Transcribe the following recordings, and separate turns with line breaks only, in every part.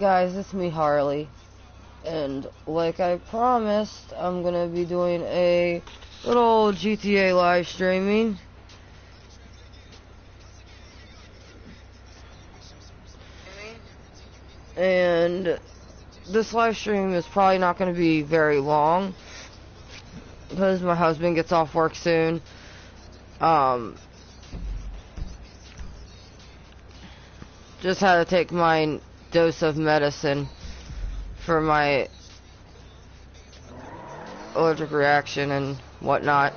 Guys, it's me, Harley, and like I promised, I'm gonna be doing a little GTA live streaming. And this live stream is probably not gonna be very long, because my husband gets off work soon. Just had to take my dose of medicine for my allergic reaction and whatnot.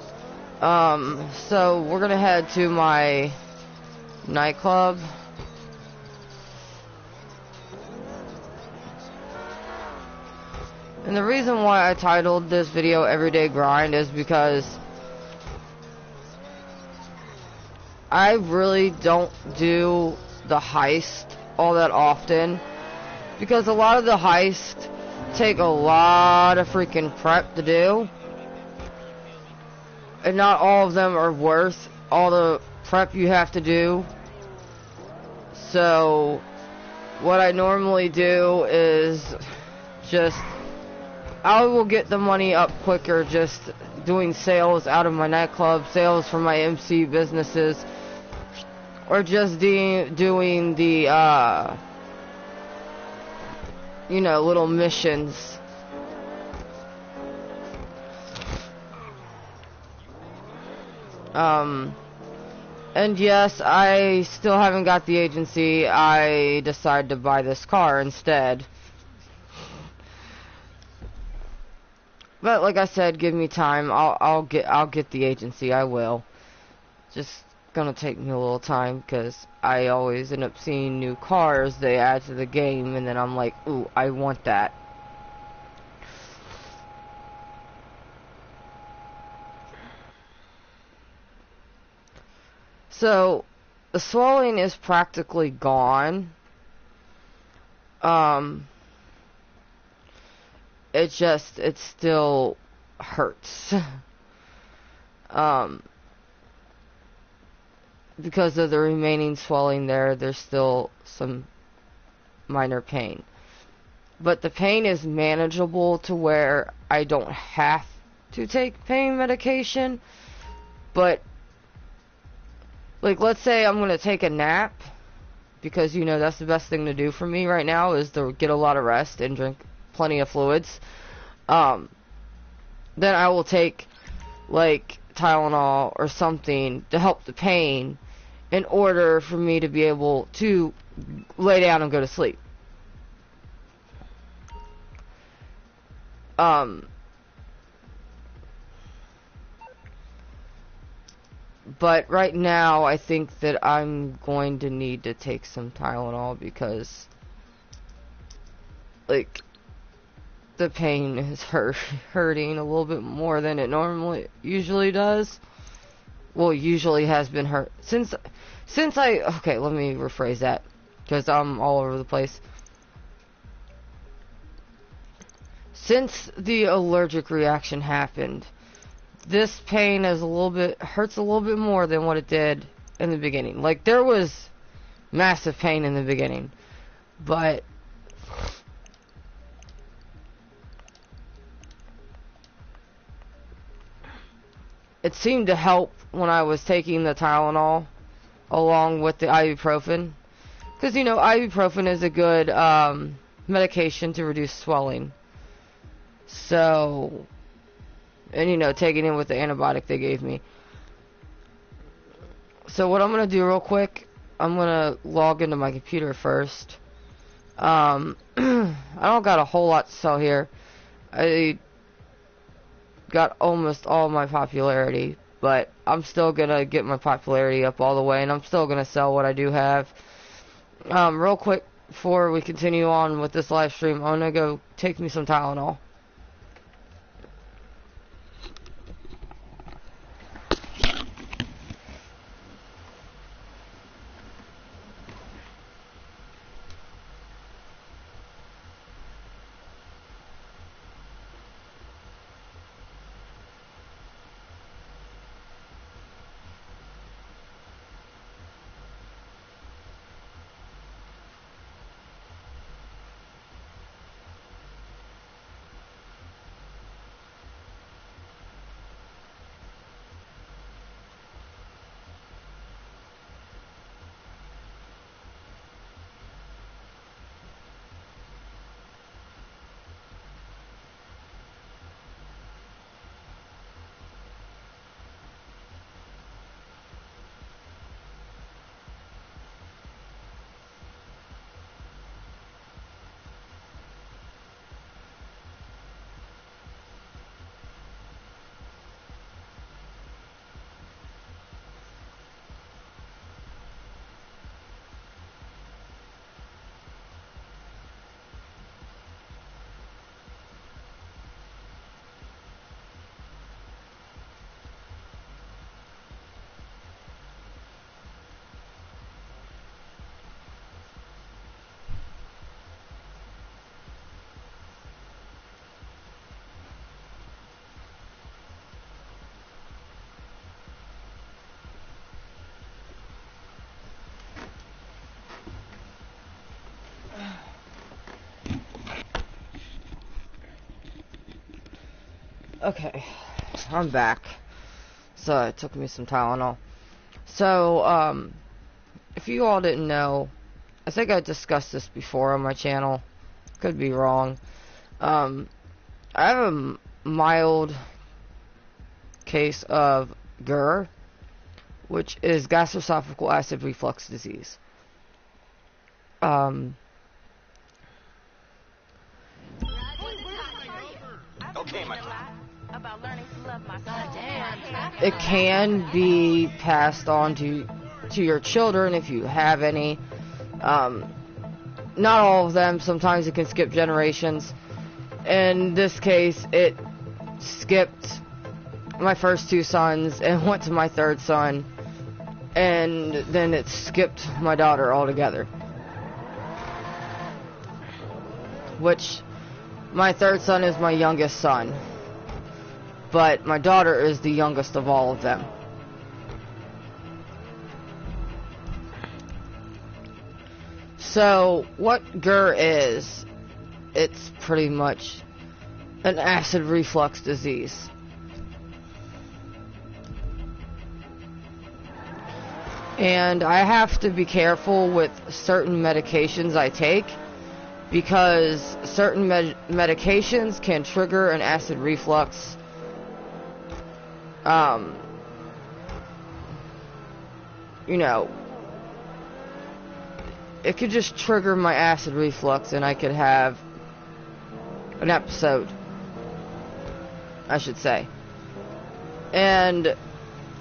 So we're gonna head to my nightclub. And the reason why I titled this video Everyday Grind is because I really don't do the heist all that often, because a lot of the heists take a lot of freaking prep to do, and not all of them are worth all the prep you have to do. So what I normally do is just, I will get the money up quicker just doing sales out of my nightclub, sales for my MC businesses, or just doing the you know, little missions. And yes, I still haven't got the agency. I decided to buy this car instead. But like I said, give me time. I'll get the agency. I will. Just gonna take me a little time, because I always end up seeing new cars they add to the game, and then I'm like, ooh, I want that. So the swelling is practically gone. It still hurts. Because of the remaining swelling there's still some minor pain. But the pain is manageable to where I don't have to take pain medication. But, like, let's say I'm gonna take a nap, because, you know, that's the best thing to do for me right now, is to get a lot of rest and drink plenty of fluids. Then I will take, like, Tylenol or something to help the pain, in order for me to be able to lay down and go to sleep. But right now, I think that I'm going to need to take some Tylenol, because, like, the pain is hurting a little bit more than it usually does. Well, usually has been hurt since okay, let me rephrase that, because I'm all over the place. Since the allergic reaction happened, this pain hurts a little bit more than what it did in the beginning. Like, there was massive pain in the beginning, but it seemed to help when I was taking the Tylenol along with the ibuprofen, because, you know, ibuprofen is a good medication to reduce swelling. So, and, you know, taking it with the antibiotic they gave me. So what I'm gonna do real quick, I'm gonna log into my computer first. I don't got a whole lot to sell here. I got almost all my popularity, but I'm still gonna get my popularity up all the way, and I'm still gonna sell what I do have. Real quick, before we continue on with this live stream, I'm gonna go take me some Tylenol. Okay, I'm back. So it took me some Tylenol. So, if you all didn't know, I think I discussed this before on my channel. Could be wrong. I have a mild case of GER, which is gastroesophageal acid reflux disease. It can be passed on to your children if you have any. Not all of them. Sometimes it can skip generations. In this case, it skipped my first two sons and went to my third son, and then it skipped my daughter altogether. Which, my third son is my youngest son, but my daughter is the youngest of all of them. So, what GER is, it's pretty much an acid reflux disease. And I have to be careful with certain medications I take, because certain medications can trigger an acid reflux. You know, it could just trigger my acid reflux and I could have an episode, I should say. And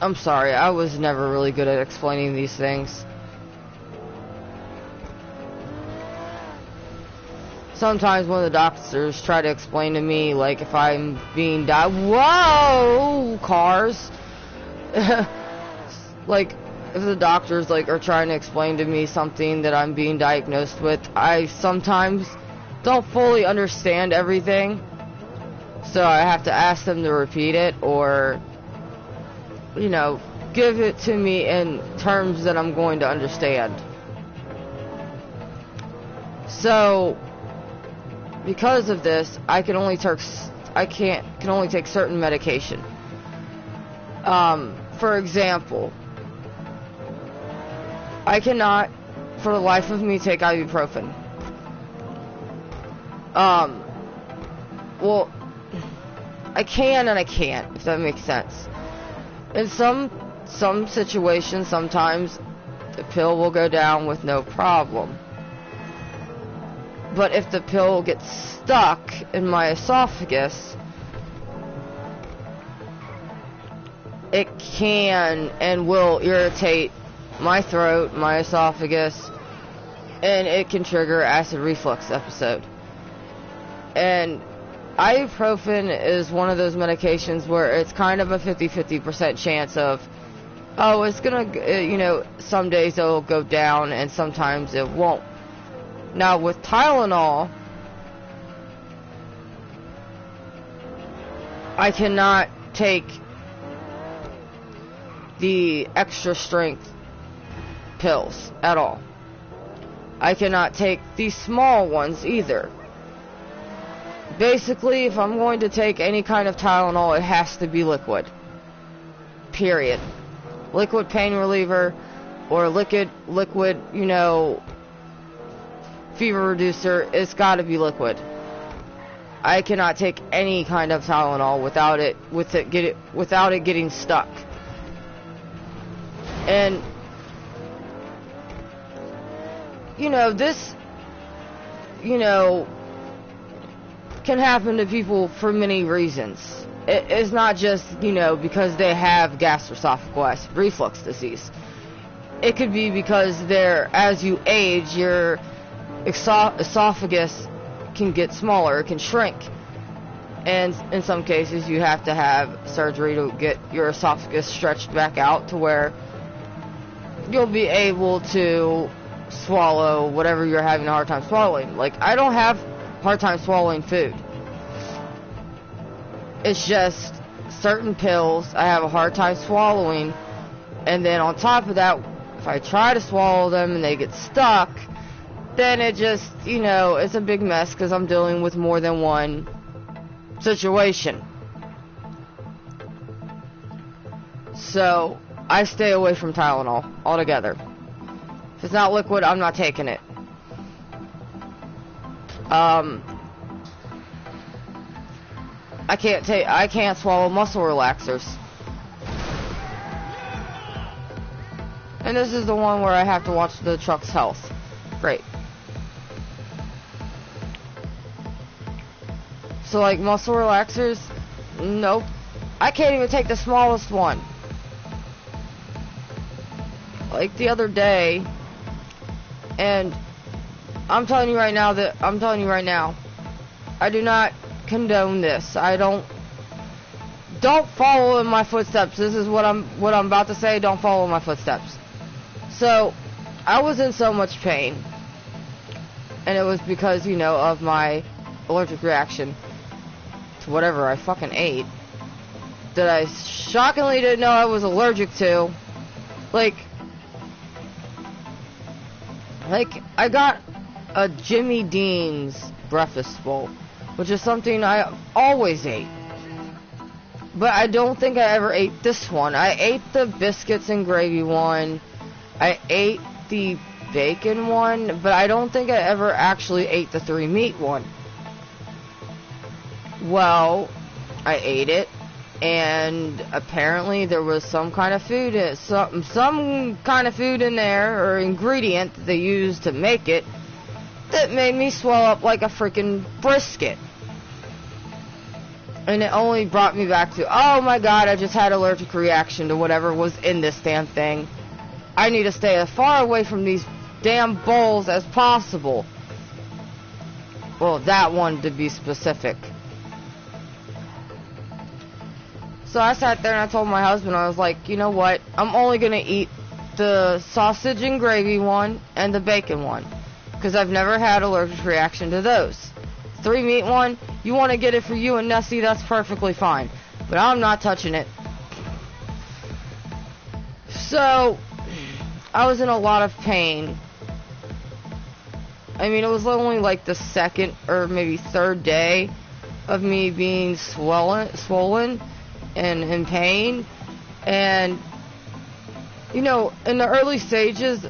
I'm sorry, I was never really good at explaining these things. Sometimes when the doctors try to explain to me, like, if I'm being whoa, cars! Like, if the doctors, like, are trying to explain to me something that I'm being diagnosed with, I sometimes don't fully understand everything. So I have to ask them to repeat it, or, you know, give it to me in terms that I'm going to understand. So, because of this, I can only take certain medication. For example, I cannot, for the life of me, take ibuprofen. Well, I can and I can't, if that makes sense. In some situations, sometimes the pill will go down with no problem. But if the pill gets stuck in my esophagus, it can and will irritate my throat, my esophagus, and it can trigger acid reflux episode. And ibuprofen is one of those medications where it's kind of a 50-50% chance of, oh, it's gonna, you know, some days it'll go down and sometimes it won't. Now with Tylenol, I cannot take the extra strength pills at all. I cannot take the small ones either. Basically, if I'm going to take any kind of Tylenol, it has to be liquid. Period. Liquid pain reliever, or liquid, you know, fever reducer, it's gotta be liquid. I cannot take any kind of Tylenol without it getting stuck. And, you know, this, you know, can happen to people for many reasons. It's not just, you know, because they have gastroesophageal acid reflux disease. It could be because as you age, your esophagus can get smaller, it can shrink. And in some cases, you have to have surgery to get your esophagus stretched back out to where you'll be able to swallow whatever you're having a hard time swallowing. Like, I don't have a hard time swallowing food. It's just certain pills I have a hard time swallowing, and then on top of that, if I try to swallow them and they get stuck, then it just, you know, it's a big mess because I'm dealing with more than one situation. So, I stay away from Tylenol altogether. If it's not liquid, I'm not taking it. I can't swallow muscle relaxers. And this is the one where I have to watch the truck's health. Great. So like muscle relaxers, nope. I can't even take the smallest one. Like the other day, and I'm telling you right now, I do not condone this. Don't follow in my footsteps. This is what I'm about to say. Don't follow in my footsteps. So, I was in so much pain, and it was because, you know, of my allergic reaction to whatever I fucking ate that I shockingly didn't know I was allergic to. Like, I got a Jimmy Dean's breakfast bowl, which is something I always ate. But I don't think I ever ate this one. I ate the biscuits and gravy one. I ate the bacon one, but I don't think I ever actually ate the 3 meat one. Well, I ate it, and apparently there was some kind of food, some kind of food in there, or ingredient that they used to make it, that made me swell up like a freaking brisket. And it only brought me back to, oh my god, I just had an allergic reaction to whatever was in this damn thing. I need to stay as far away from these damn bowls as possible. Well, that one to be specific. So I sat there and I told my husband, I was like, you know what, I'm only going to eat the sausage and gravy one and the bacon one, because I've never had an allergic reaction to those. 3 meat one, you want to get it for you and Nessie, that's perfectly fine. But I'm not touching it. So, I was in a lot of pain. I mean, it was only like the second or maybe third day of me being swollen and in pain. And, you know, in the early stages,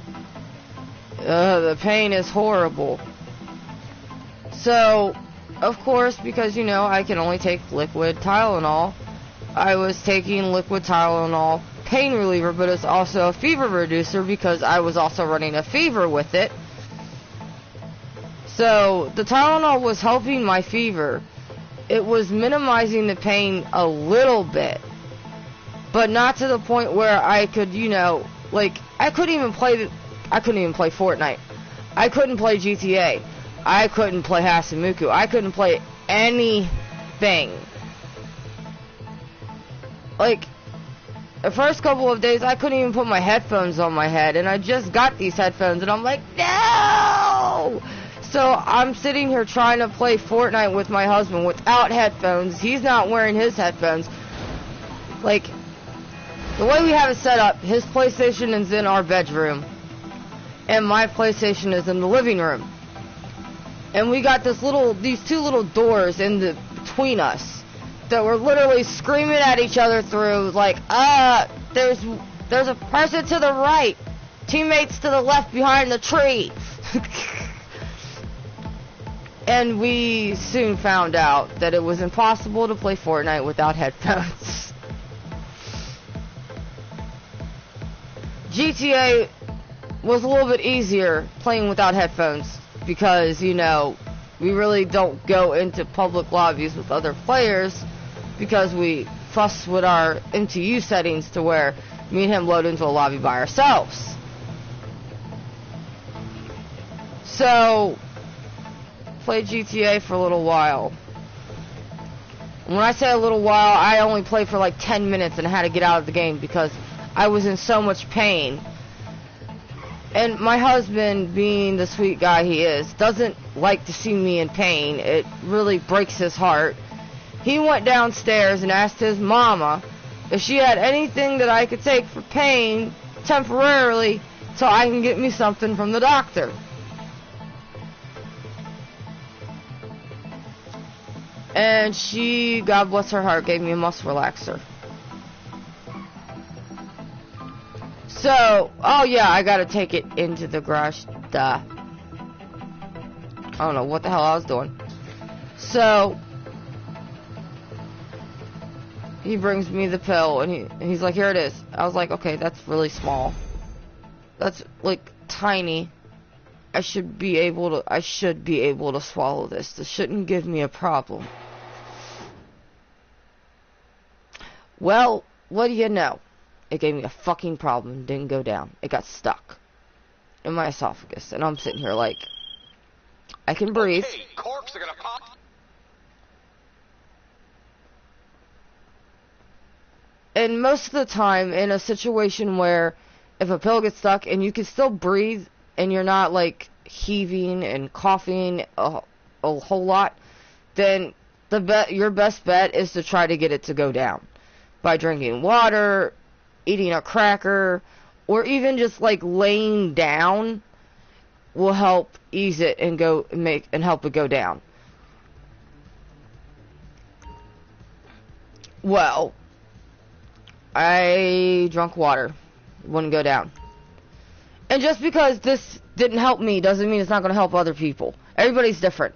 the pain is horrible. So, of course, because, you know, I can only take liquid Tylenol, I was taking liquid Tylenol pain reliever, but it's also a fever reducer because I was also running a fever with it. So, the Tylenol was helping my fever. It was minimizing the pain a little bit, but not to the point where I could, you know, like, I couldn't even play Fortnite. I couldn't play GTA. I couldn't play Hasamuku. I couldn't play anything. Like, the first couple of days, I couldn't even put my headphones on my head, and I just got these headphones, and I'm like, no! So, I'm sitting here trying to play Fortnite with my husband without headphones. He's not wearing his headphones. Like, the way we have it set up, his PlayStation is in our bedroom, and my PlayStation is in the living room. And we got these 2 little doors between us that were literally screaming at each other through, like, there's a person to the right, teammates to the left behind the tree. And we soon found out that it was impossible to play Fortnite without headphones. GTA was a little bit easier playing without headphones, because, you know, we really don't go into public lobbies with other players because we fuss with our MTU settings to where me and him load into a lobby by ourselves. So, played GTA for a little while. When I say a little while, I only played for like 10 minutes and had to get out of the game because I was in so much pain. And my husband, being the sweet guy he is, doesn't like to see me in pain. It really breaks his heart. He went downstairs and asked his mama if she had anything that I could take for pain temporarily so I can get me something from the doctor. And she, God bless her heart, gave me a muscle relaxer. So, oh yeah, I gotta take it into the garage. Duh. I don't know what the hell I was doing. So, he brings me the pill, and he's like, here it is. I was like, okay, that's really small. That's, like, tiny. I should be able to swallow this. This shouldn't give me a problem. Well, what do you know? It gave me a fucking problem and didn't go down. It got stuck in my esophagus, and I'm sitting here like, I can breathe.
Okay, corks are gonna pop.
And most of the time, in a situation where if a pill gets stuck and you can still breathe and you're not like heaving and coughing a whole lot, then your best bet is to try to get it to go down by drinking water, eating a cracker, or even just like laying down will help ease it and help it go down. Well, I drank water. It wouldn't go down. And just because this didn't help me doesn't mean it's not going to help other people. Everybody's different.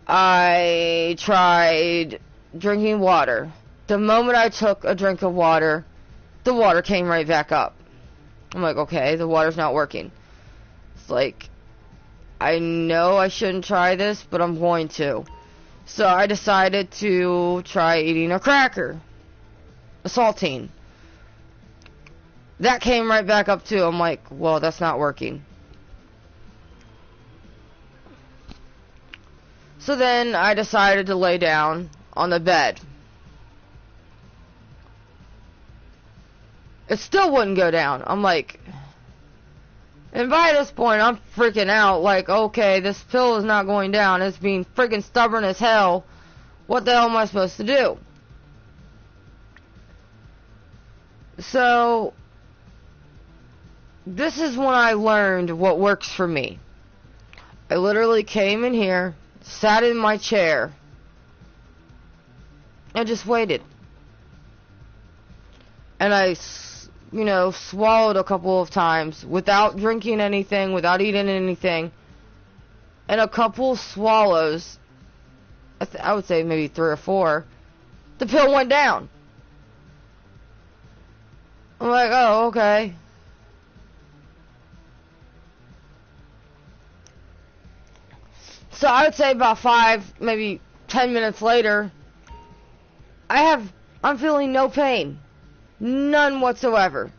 I tried drinking water. The moment I took a drink of water, the water came right back up. I'm like, okay, the water's not working. It's like, I know I shouldn't try this, but I'm going to. So I decided to try eating a cracker. A saltine. That came right back up too. I'm like, well, that's not working. So then I decided to lay down on the bed. It still wouldn't go down. I'm like, and by this point I'm freaking out like, okay, this pill is not going down. It's being freaking stubborn as hell. What the hell am I supposed to do? So, this is when I learned what works for me. I literally came in here, sat in my chair, and just waited. And I, swallowed a couple of times without drinking anything, without eating anything. And a couple swallows, I would say maybe 3 or 4, the pill went down. I'm like, oh, okay. So I would say about 5, maybe 10 minutes later, I'm feeling no pain. None whatsoever.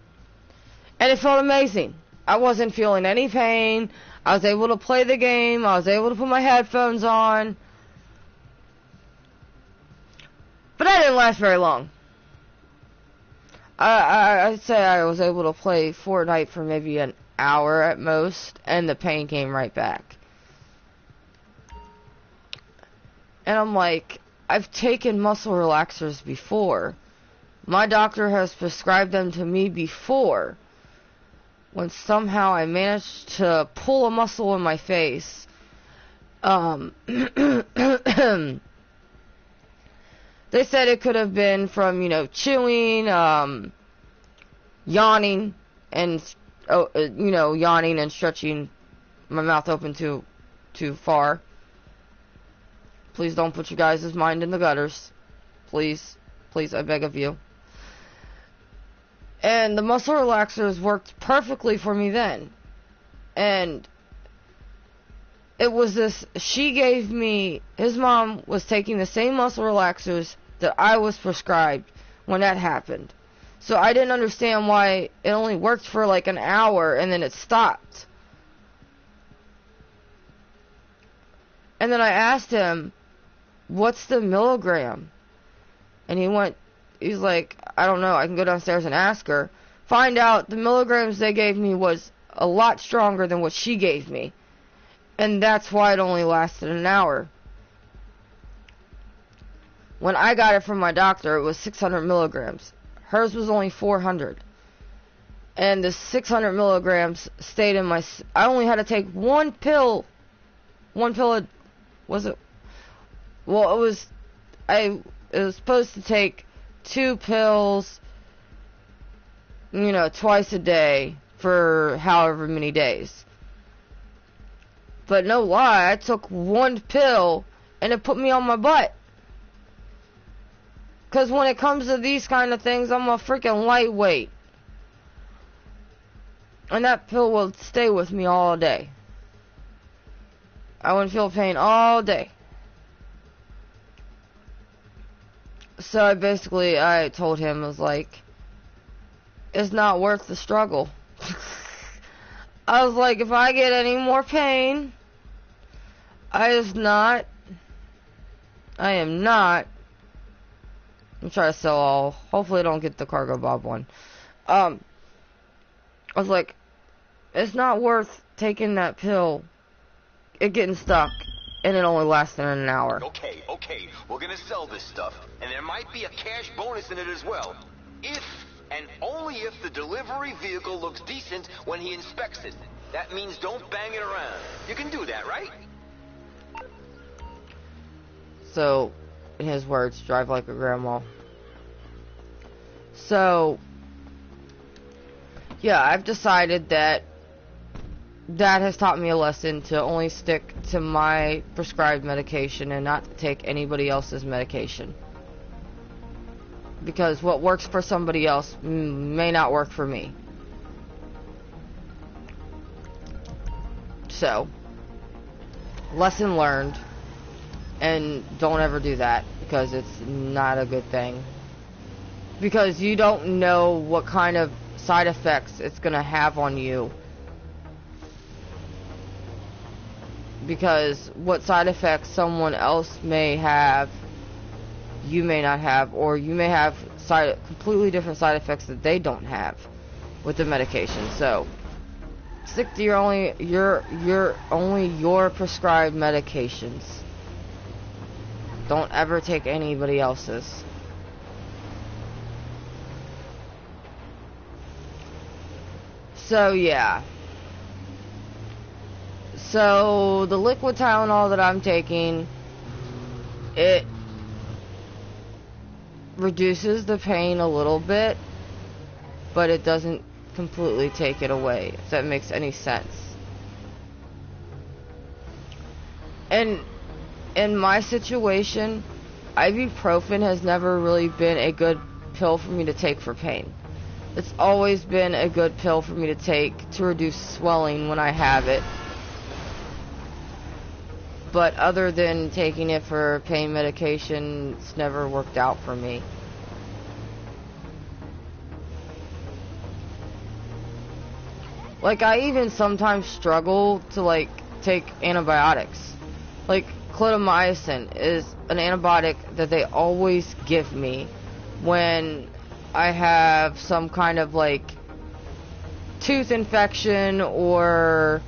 And it felt amazing. I wasn't feeling any pain. I was able to play the game. I was able to put my headphones on. But that didn't last very long. I'd say I was able to play Fortnite for maybe an hour at most, and the pain came right back. And I'm like, I've taken muscle relaxers before. My doctor has prescribed them to me before. When somehow I managed to pull a muscle in my face. They said it could have been from, chewing, yawning, and, yawning and stretching my mouth open too far. Please don't put your guys' mind in the gutters. Please, I beg of you. And the muscle relaxers worked perfectly for me then. And it was this, his mom was taking the same muscle relaxers that I was prescribed when that happened. So I didn't understand why it only worked for like an hour and then it stopped. And then I asked him, what's the milligram? And he's like, I don't know, I can go downstairs and ask her. Find out the milligrams they gave me was a lot stronger than what she gave me. And that's why it only lasted an hour. When I got it from my doctor, it was 600 milligrams. Hers was only 400. And the 600 milligrams stayed in my... I only had to take one pill. Was it? Well, it was supposed to take 2 pills twice a day for however many days. But no lie, I took one pill and it put me on my butt. Because when it comes to these kind of things, I'm a freaking lightweight. And that pill will stay with me all day. I wouldn't feel pain all day. So I told him, I was like, it's not worth the struggle. I was like, if I get any more pain, I am not. I'm trying to sell all. Hopefully I don't get the Cargo Bob one. I was like, it's not worth taking that pill, it getting stuck, and it only lasting an hour.
Okay, we're gonna sell this stuff, and there might be a cash bonus in it as well. If, and only if, the delivery vehicle looks decent when he inspects it. That means don't bang it around. You can do that, right?
So, in his words, drive like a grandma. So, yeah, I've decided that has taught me a lesson to only stick to my prescribed medication and not take anybody else's medication. Because what works for somebody else may not work for me. So, lesson learned. And don't ever do that, because it's not a good thing. Because you don't know what kind of side effects it's going to have on you. Because what side effects someone else may have, you may not have, or you may have completely different side effects that they don't have with the medication. So stick to your prescribed medications. Don't ever take anybody else's. So yeah. So the liquid Tylenol that I'm taking, it reduces the pain a little bit, but it doesn't completely take it away, if that makes any sense. And in my situation, ibuprofen has never really been a good pill for me to take for pain. It's always been a good pill for me to take to reduce swelling when I have it. But other than taking it for pain medication, it's never worked out for me. Like, I even sometimes struggle to, take antibiotics. Like, clindamycin is an antibiotic that they always give me when I have some kind of, tooth infection or,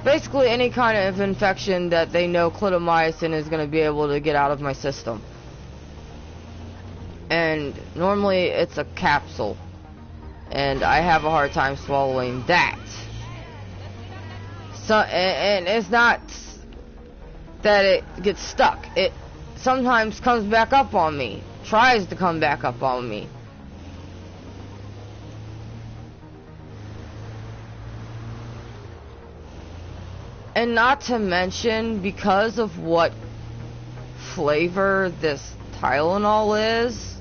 basically any kind of infection that they know clindamycin is going to be able to get out of my system. And normally it's a capsule, and I have a hard time swallowing that. So, and it's not that it gets stuck. It sometimes comes back up on me, tries to come back up on me. And not to mention, because of what flavor this Tylenol is,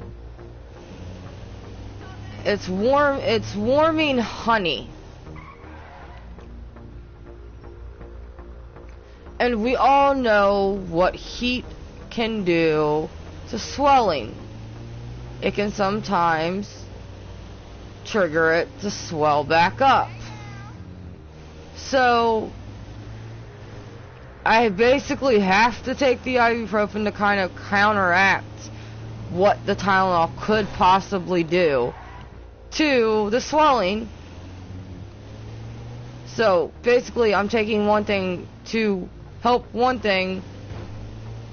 it's warming honey. And we all know what heat can do to swelling. It can sometimes trigger it to swell back up. So I basically have to take the ibuprofen to kind of counteract what the Tylenol could possibly do to the swelling. So basically I'm taking one thing to help one thing,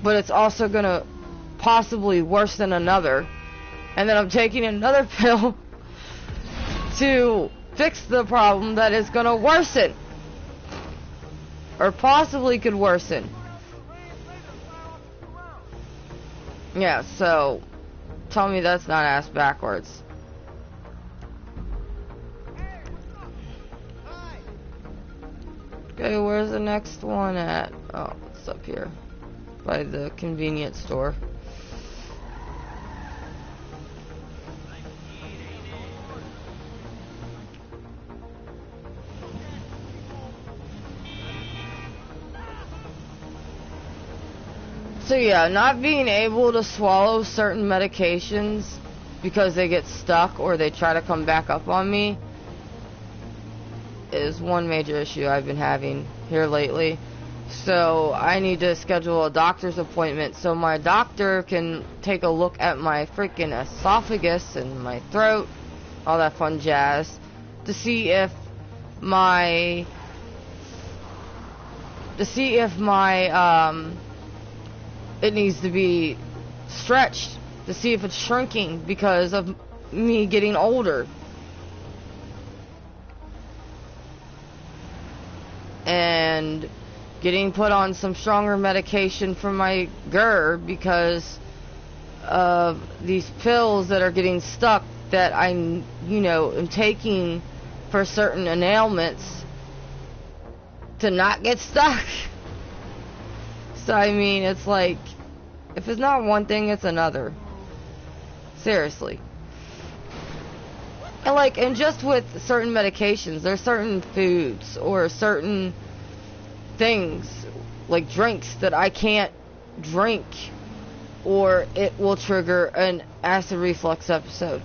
but it's also gonna possibly worsen another. And then I'm taking another pill to fix the problem that is gonna worsen, or possibly could worsen. Yeah, so tell me that's not ass backwards. Okay, where's the next one at? Oh, it's up here. By the convenience store. So yeah, not being able to swallow certain medications because they get stuck or they try to come back up on me is one major issue I've been having here lately. So I need to schedule a doctor's appointment so my doctor can take a look at my freaking esophagus and my throat, all that fun jazz, to see if my it needs to be stretched, to see if it's shrinking because of me getting older. And getting put on some stronger medication for my GER because of these pills that are getting stuck that I, am taking for certain ailments to not get stuck. So, I mean, it's like, if it's not one thing, it's another. Seriously. And just with certain medications, there's certain foods or certain things, like drinks, that I can't drink or it will trigger an acid reflux episode.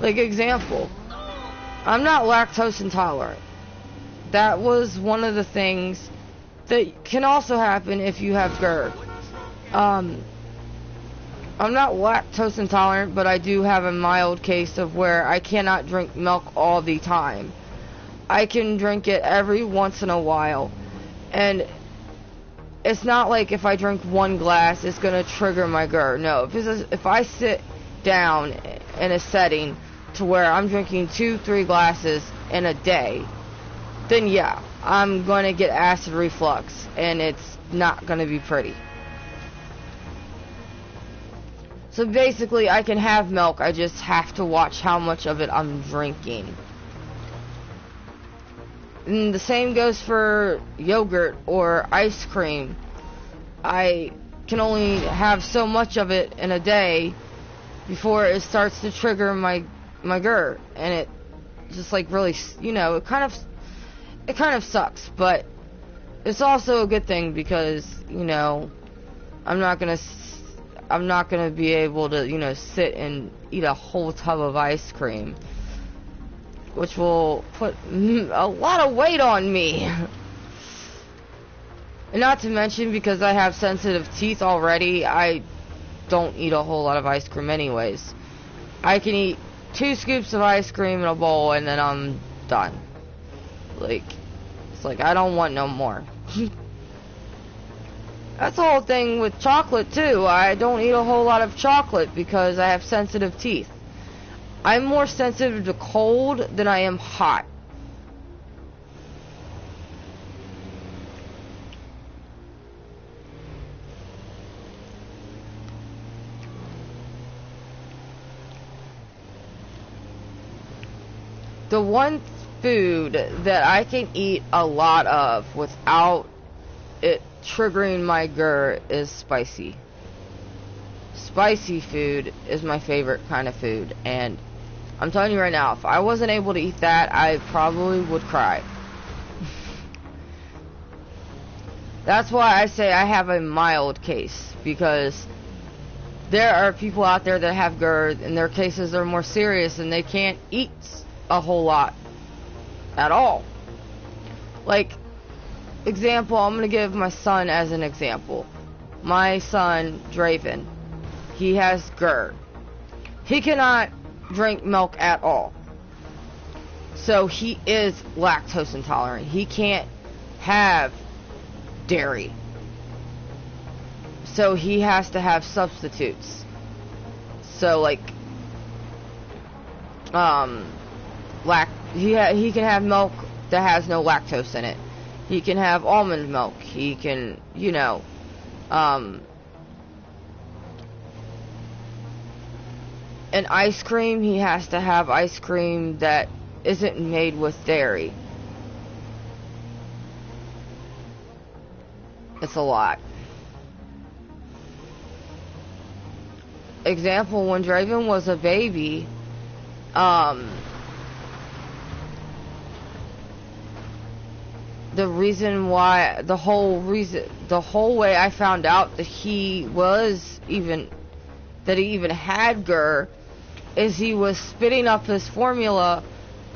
Like, example, I'm not lactose intolerant. That was one of the things that can also happen if you have GERD. I'm not lactose intolerant, but I do have a mild case of where I cannot drink milk all the time. I can drink it every once in a while. And it's not like if I drink one glass, it's going to trigger my GERD. No, if I sit down in a setting to where I'm drinking 2-3 glasses in a day, then yeah, I'm going to get acid reflux, and it's not going to be pretty. So basically, I can have milk, I just have to watch how much of it I'm drinking. And the same goes for yogurt or ice cream. I can only have so much of it in a day before it starts to trigger my GERD, and it just like really, it kind of sucks, but it's also a good thing because, I'm not gonna be able to, sit and eat a whole tub of ice cream, which will put a lot of weight on me. And not to mention, because I have sensitive teeth already, I don't eat a whole lot of ice cream anyways. I can eat 2 scoops of ice cream in a bowl and then I'm done. It's like I don't want no more. That's the whole thing with chocolate too. I don't eat a whole lot of chocolate because I have sensitive teeth. I'm more sensitive to cold than I am hot. The one food that I can eat a lot of without it triggering my GERD is spicy. Spicy food is my favorite kind of food, and I'm telling you right now, if I wasn't able to eat that, I probably would cry. That's why I say I have a mild case, because there are people out there that have GERD and their cases are more serious and they can't eat a whole lot at all. Like, example, I'm going to give my son as an example. My son, Draven, he has GERD. He cannot drink milk at all. So he is lactose intolerant. He can't have dairy. So he has to have substitutes. So like, he can have milk that has no lactose in it. He can have almond milk. He can, And ice cream, he has to have ice cream that isn't made with dairy. It's a lot. Example, when Draven was a baby, the reason why, the whole way I found out that he even had GER is he was spitting up his formula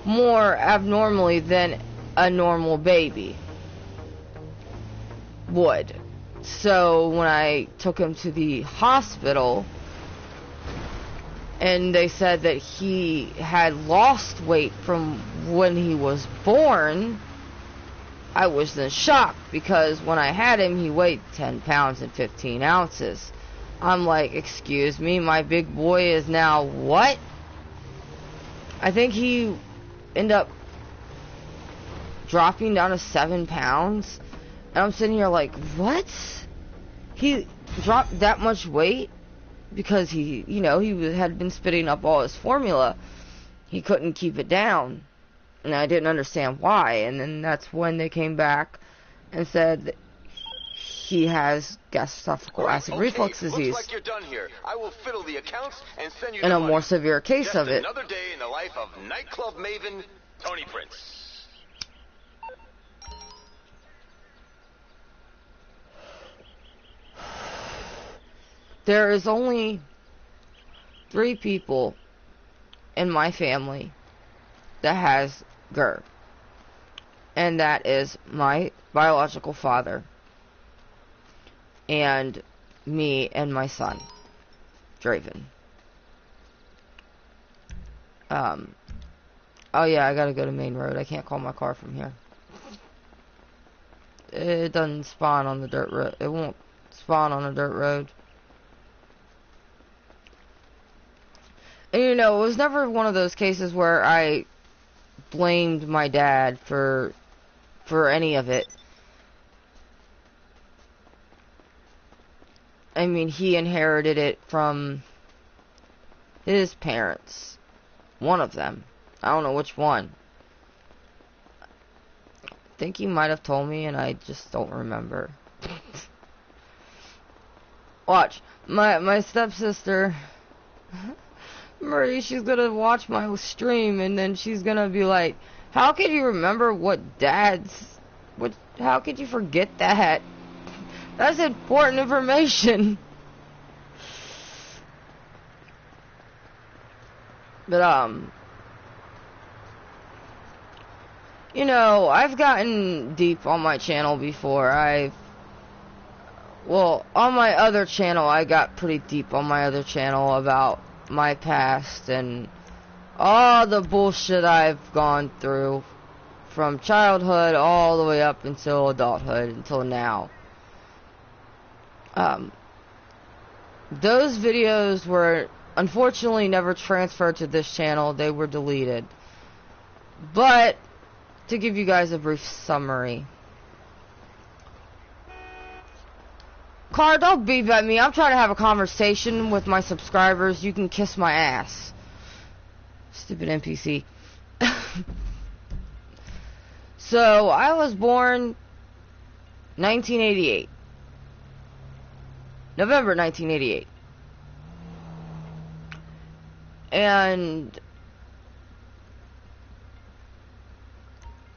more abnormally than a normal baby would. So when I took him to the hospital and they said that he had lost weight from when he was born, I was in shock, because when I had him, he weighed 10 pounds and 15 ounces. I'm like, excuse me, my big boy is now what? I think he ended up dropping down to 7 pounds. And I'm sitting here like, what? He dropped that much weight? Because he had been spitting up all his formula. He couldn't keep it down. And I didn't understand why. And then that's when they came back and said that he has gastroesophageal acid reflux disease.
Looks like you're done here. I will fiddle the accounts and send you
in
the
a
money.
more severe case
Just
of it.
Another day in the life of nightclub maven Tony Prince.
There is only 3 people in my family that has GER. And that is my biological father and me and my son, Draven. Oh yeah, I gotta go to main road. I can't call my car from here. It doesn't spawn on the dirt road. It won't spawn on a dirt road. And it was never one of those cases where I blamed my dad for any of it. I mean, he inherited it from his parents. One of them. I don't know which one. I think he might have told me and I just don't remember. Watch. My stepsister, Marie, she's gonna watch my stream and then she's gonna be like, how could you remember how could you forget that? That's important information. But, I've gotten deep on my channel before. On my other channel, I got pretty deep on my other channel about my past and all the bullshit I've gone through from childhood all the way up until adulthood, until now. Those videos were unfortunately never transferred to this channel. They were deleted. But to give you guys a brief summary. Car, don't beep at me. I'm trying to have a conversation with my subscribers. You can kiss my ass. Stupid NPC. So, I was born 1988. November 1988. And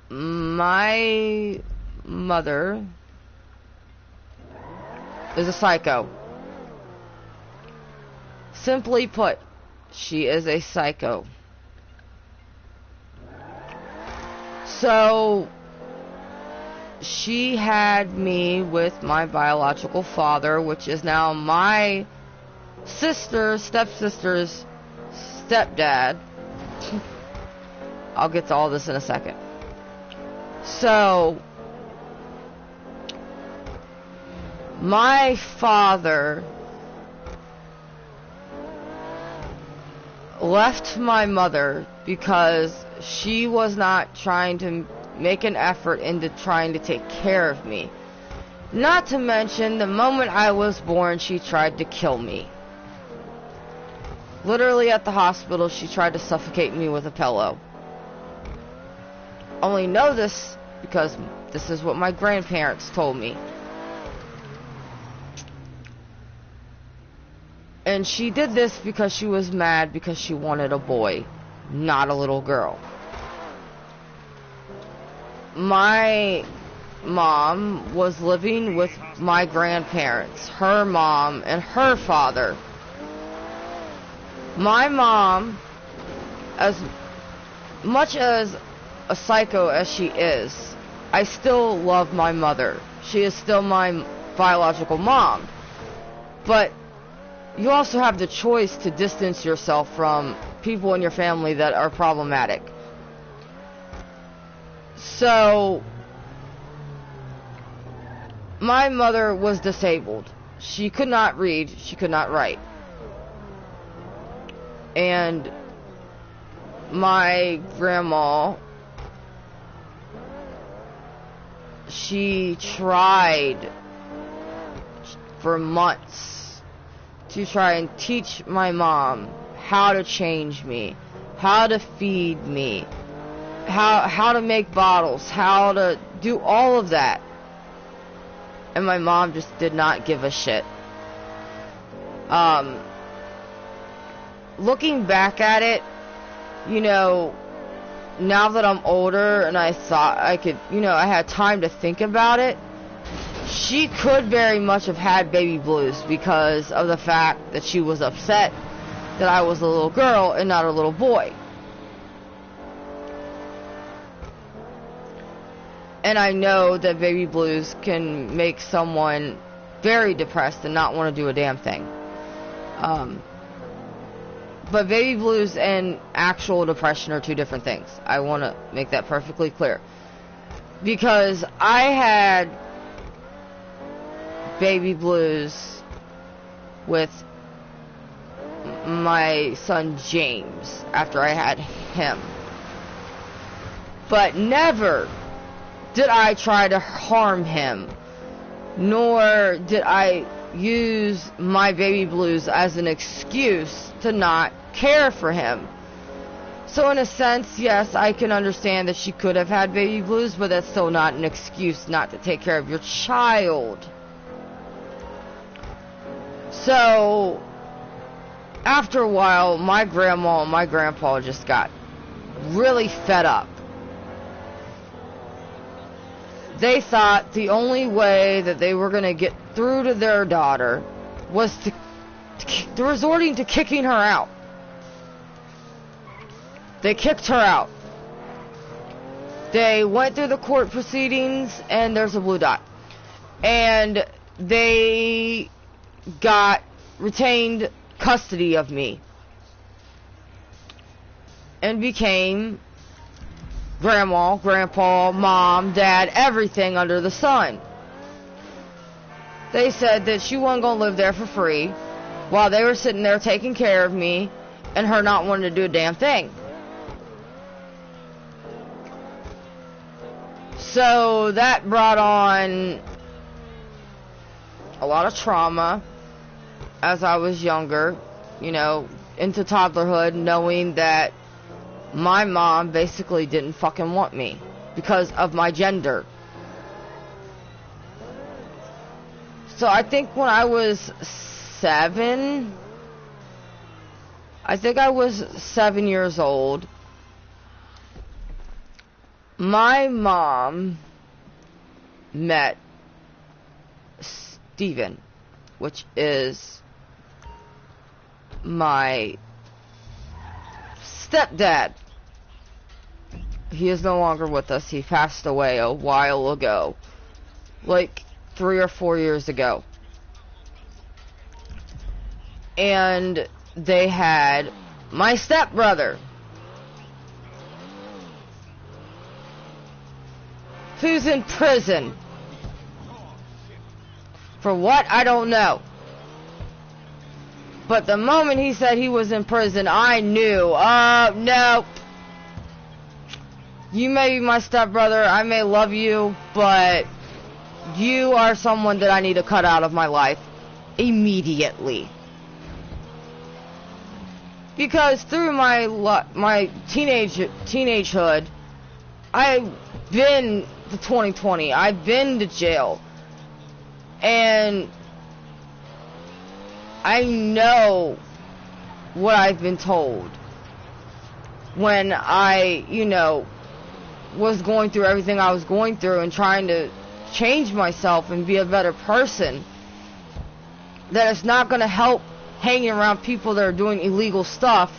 my mother is a psycho. Simply put, she is a psycho. So, she had me with my biological father, which is now my stepsister's stepdad. I'll get to all this in a second. So, my father left my mother because she was not trying to make an effort into trying to take care of me. Not to mention, the moment I was born, she tried to kill me. Literally at the hospital, she tried to suffocate me with a pillow. Only know this because this is what my grandparents told me. And she did this because she was mad because she wanted a boy, not a little girl. My mom was living with my grandparents, her mom and her father. My mom, as much as a psycho as she is, I still love my mother. She is still my biological mom. But you also have the choice to distance yourself from people in your family that are problematic. So, my mother was disabled. She could not read, she could not write. And my grandma, she tried for months to try and teach my mom how to change me, how to feed me, how to make bottles, how to do all of that. And my mom just did not give a shit. Looking back at it, you know, now that I'm older and I thought I could, you know, I had time to think about it, she could very much have had baby blues because of the fact that she was upset that I was a little girl and not a little boy. And I know that baby blues can make someone very depressed and not want to do a damn thing. But baby blues and actual depression are two different things. I want to make that perfectly clear. Because I had baby blues with my son James after I had him. But never did I try to harm him, nor did I use my baby blues as an excuse to not care for him. So in a sense, yes, I can understand that she could have had baby blues, but that's still not an excuse not to take care of your child. So after a while, my grandma and my grandpa just got really fed up. They thought the only way that they were going to get through to their daughter was to resorting to kicking her out. They kicked her out. They went through the court proceedings, and there's a blue dot. And they got retained custody of me and became grandma, grandpa, mom, dad, everything under the sun. They said that she wasn't going to live there for free while they were sitting there taking care of me and her not wanting to do a damn thing. So that brought on a lot of trauma as I was younger, you know, into toddlerhood, knowing that my mom basically didn't fucking want me because of my gender. So I think when I was 7 years old, my mom met Steven, which is my stepdad. He is no longer with us. He passed away a while ago, like 3 or 4 years ago. And they had my stepbrother, who's in prison. For what? I don't know. But the moment he said he was in prison, I knew, no. You may be my stepbrother, I may love you, but you are someone that I need to cut out of my life immediately. Because through my teenagehood, I've been to 2020. I've been to jail. And I know what I've been told when I, was going through everything I was going through and trying to change myself and be a better person, that it's not going to help hanging around people that are doing illegal stuff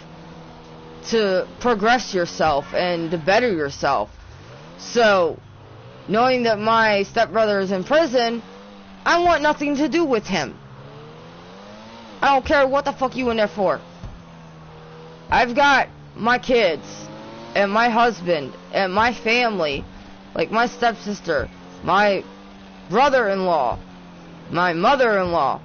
to progress yourself and to better yourself. So, knowing that my stepbrother is in prison, I want nothing to do with him. I don't care what the fuck you in there for. I've got my kids and my husband and my family, like my stepsister, my brother-in-law, my mother-in-law,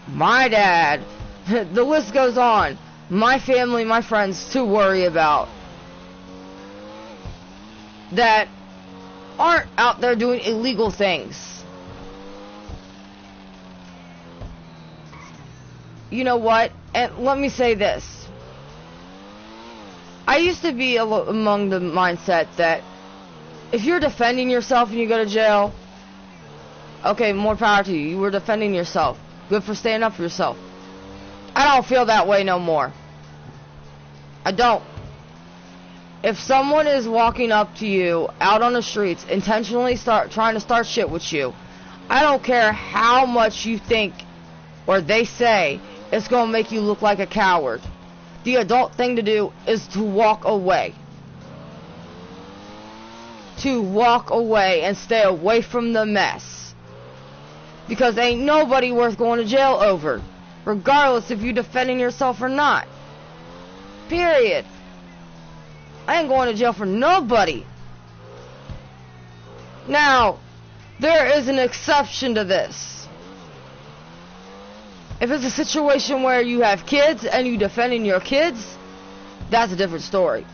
my dad, the list goes on, my family, my friends to worry about, that aren't out there doing illegal things. You know what? And let me say this. I used to be among the mindset that if you're defending yourself and you go to jail, okay, more power to you. You were defending yourself. Good for standing up for yourself. I don't feel that way no more. I don't. If someone is walking up to you out on the streets, intentionally trying to start shit with you, I don't care how much you think or they say it's going to make you look like a coward. The adult thing to do is to walk away. To walk away and stay away from the mess. Because ain't nobody worth going to jail over, regardless if you're defending yourself or not. Period. I ain't going to jail for nobody. Now, there is an exception to this. If it's a situation where you have kids and you defending your kids, that's a different story.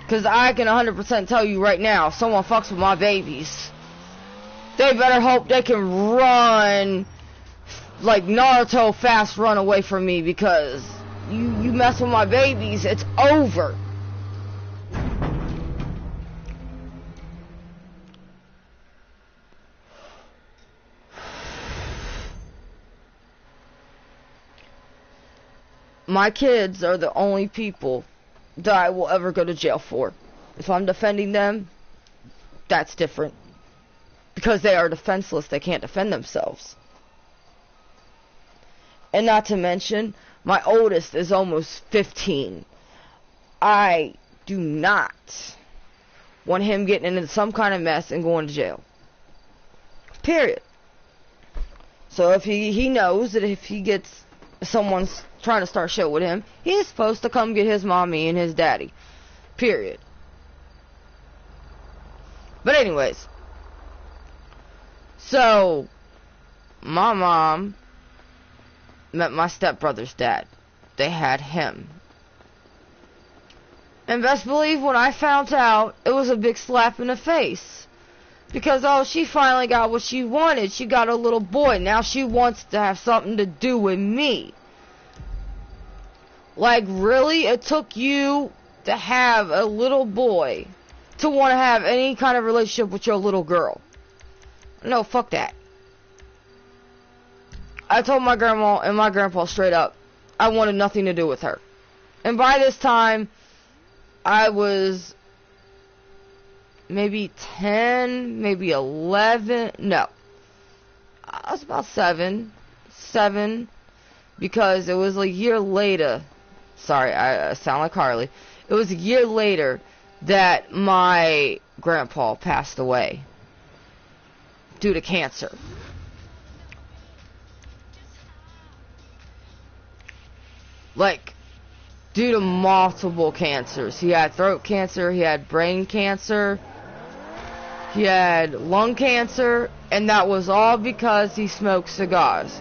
Because I can 100% tell you right now, if someone fucks with my babies, they better hope they can run like Naruto fast run away from me, because you mess with my babies, it's over. My kids are the only people that I will ever go to jail for. If I'm defending them, that's different. Because they are defenseless, they can't defend themselves. And not to mention, my oldest is almost 15. I do not want him getting into some kind of mess and going to jail. Period. So if he knows that if he gets someone's trying to start shit with him, he's supposed to come get his mommy and his daddy. Period. But anyways, so my mom met my stepbrother's dad. They had him. And best believe when I found out, it was a big slap in the face. Because, oh, she finally got what she wanted. She got a little boy. Now she wants to have something to do with me. Like, really? It took you to have a little boy to want to have any kind of relationship with your little girl? No, fuck that. I told my grandma and my grandpa straight up, I wanted nothing to do with her. And by this time, I was maybe 10, maybe 11, no. I was about 7, because it was a year later. Sorry, I sound like Harley. It was a year later that my grandpa passed away due to cancer. Like, due to multiple cancers. He had throat cancer, he had brain cancer, he had lung cancer, and that was all because he smoked cigars.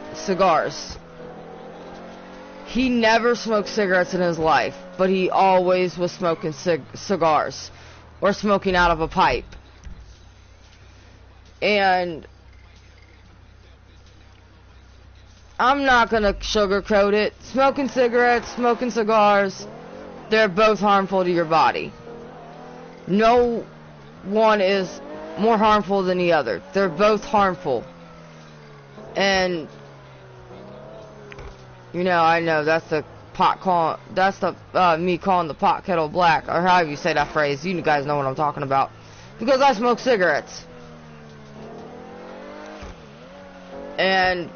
He never smoked cigarettes in his life, but he always was smoking cigars or smoking out of a pipe. And I'm not gonna sugarcoat it. Smoking cigarettes, smoking cigars, they're both harmful to your body. No one is more harmful than the other. They're both harmful. And, you know, I know that's the me calling the pot kettle black, or however you say that phrase. You guys know what I'm talking about. Because I smoke cigarettes. And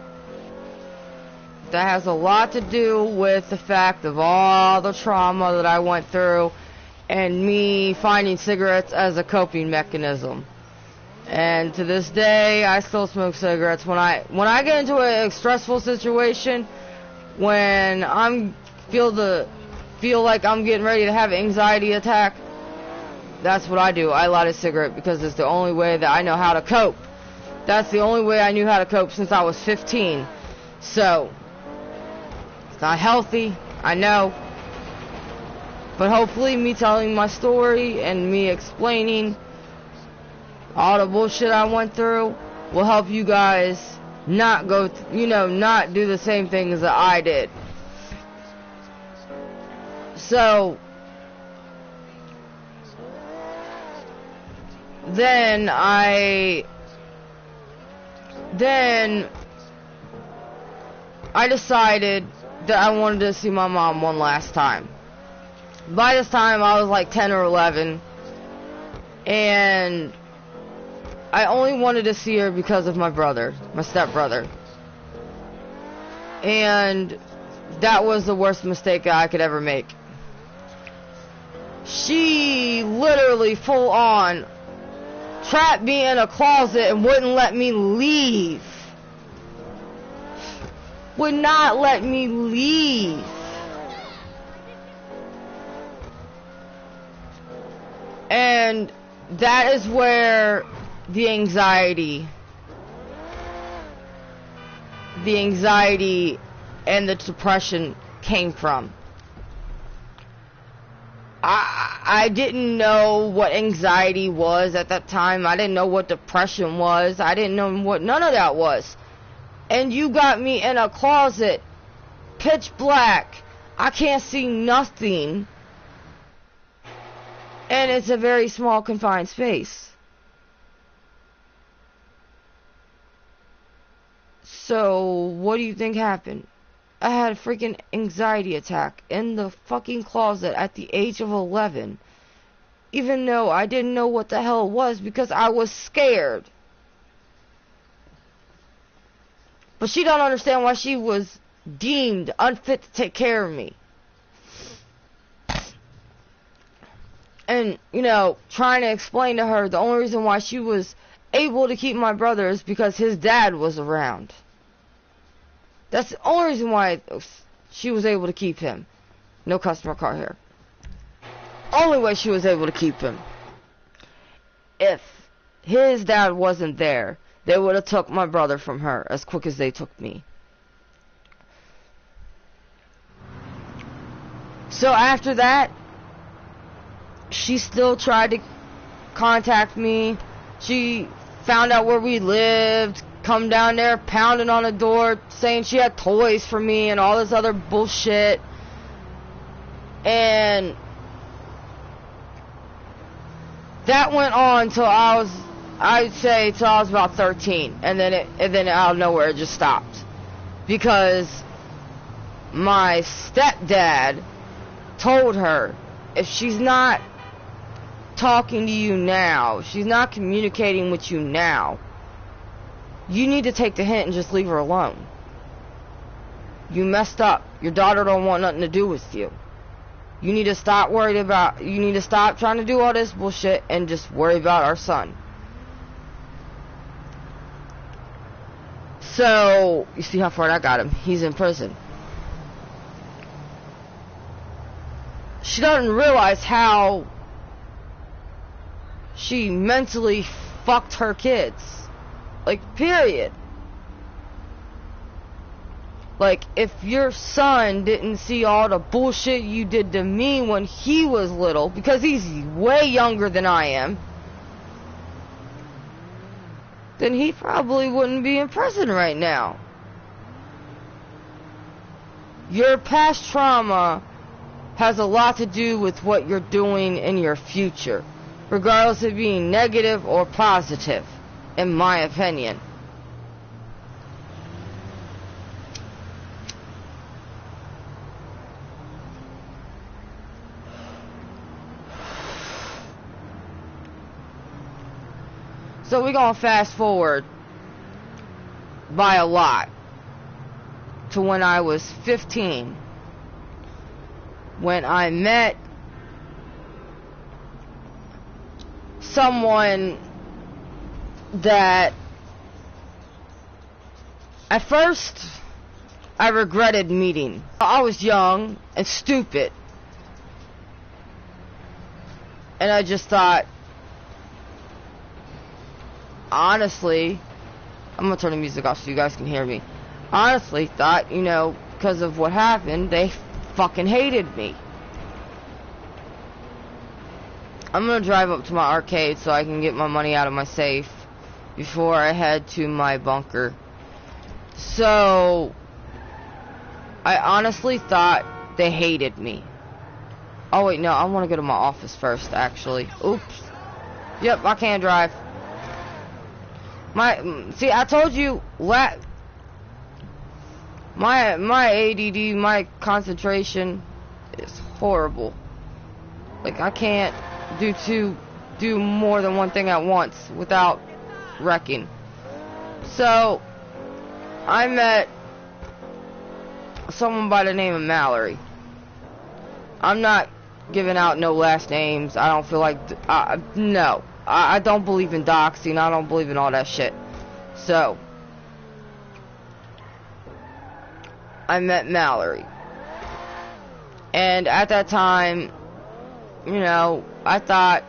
that has a lot to do with the fact of all the trauma that I went through and me finding cigarettes as a coping mechanism. And to this day, I still smoke cigarettes. When I get into a stressful situation, when I'm feel like I'm getting ready to have an anxiety attack, that's what I do. I light a cigarette because it's the only way that I know how to cope. That's the only way I knew how to cope since I was 15. So, it's not healthy, I know. But hopefully me telling my story and me explaining all the bullshit I went through will help you guys not go, not do the same things that I did. So, then I decided that I wanted to see my mom one last time. By this time, I was like 10 or 11, and I only wanted to see her because of my brother, my stepbrother. And that was the worst mistake that I could ever make. She literally full on trapped me in a closet and wouldn't let me leave. Would not let me leave. And that is where the anxiety and the depression came from. I didn't know what anxiety was at that time. I didn't know what depression was. I didn't know what none of that was. And you got me in a closet, pitch black. I can't see nothing. And it's a very small, confined space. So, what do you think happened? I had a freaking anxiety attack in the fucking closet at the age of 11. Even though I didn't know what the hell it was because I was scared. But she don't understand why she was deemed unfit to take care of me. And, trying to explain to her the only reason why she was able to keep my brother is because his dad was around. That's the only reason why she was able to keep him. No customer car here. Only way she was able to keep him. If his dad wasn't there, they would have took my brother from her as quick as they took me. So after that, she still tried to contact me. She found out where we lived, come down there pounding on the door, saying she had toys for me and all this other bullshit. And that went on till I'd say till I was about 13, and then out of nowhere it just stopped. Because my stepdad told her, if she's not talking to you now, she's not communicating with you now, you need to take the hint and just leave her alone. You messed up. Your daughter don't want nothing to do with you. You need to stop trying to do all this bullshit and just worry about our son. So, you see how far that got him? He's in prison. She doesn't realize how she mentally fucked her kids. Like, period. Like, if your son didn't see all the bullshit you did to me when he was little, because he's way younger than I am, then he probably wouldn't be in prison right now. Your past trauma has a lot to do with what you're doing in your future, regardless of being negative or positive, in my opinion. So we're gonna fast forward by a lot to when I was 15, when I met someone that at first I regretted meeting. I was young and stupid, and I just thought, honestly, I'm gonna turn the music off so you guys can hear me. Honestly thought, you know, because of what happened, they fucking hated me. I'm gonna drive up to my arcade so I can get my money out of my safe before I head to my bunker. So, I honestly thought they hated me. Oh wait, no, I want to go to my office first, actually. Oops. Yep, I can't drive. See, I told you, my ADD, my concentration is horrible. Like, I can't do more than one thing at once without wrecking. So, I met someone by the name of Mallory. I'm not giving out no last names. I don't feel like, no. I don't believe in doxing. I don't believe in all that shit. So, I met Mallory. And at that time, you know, I thought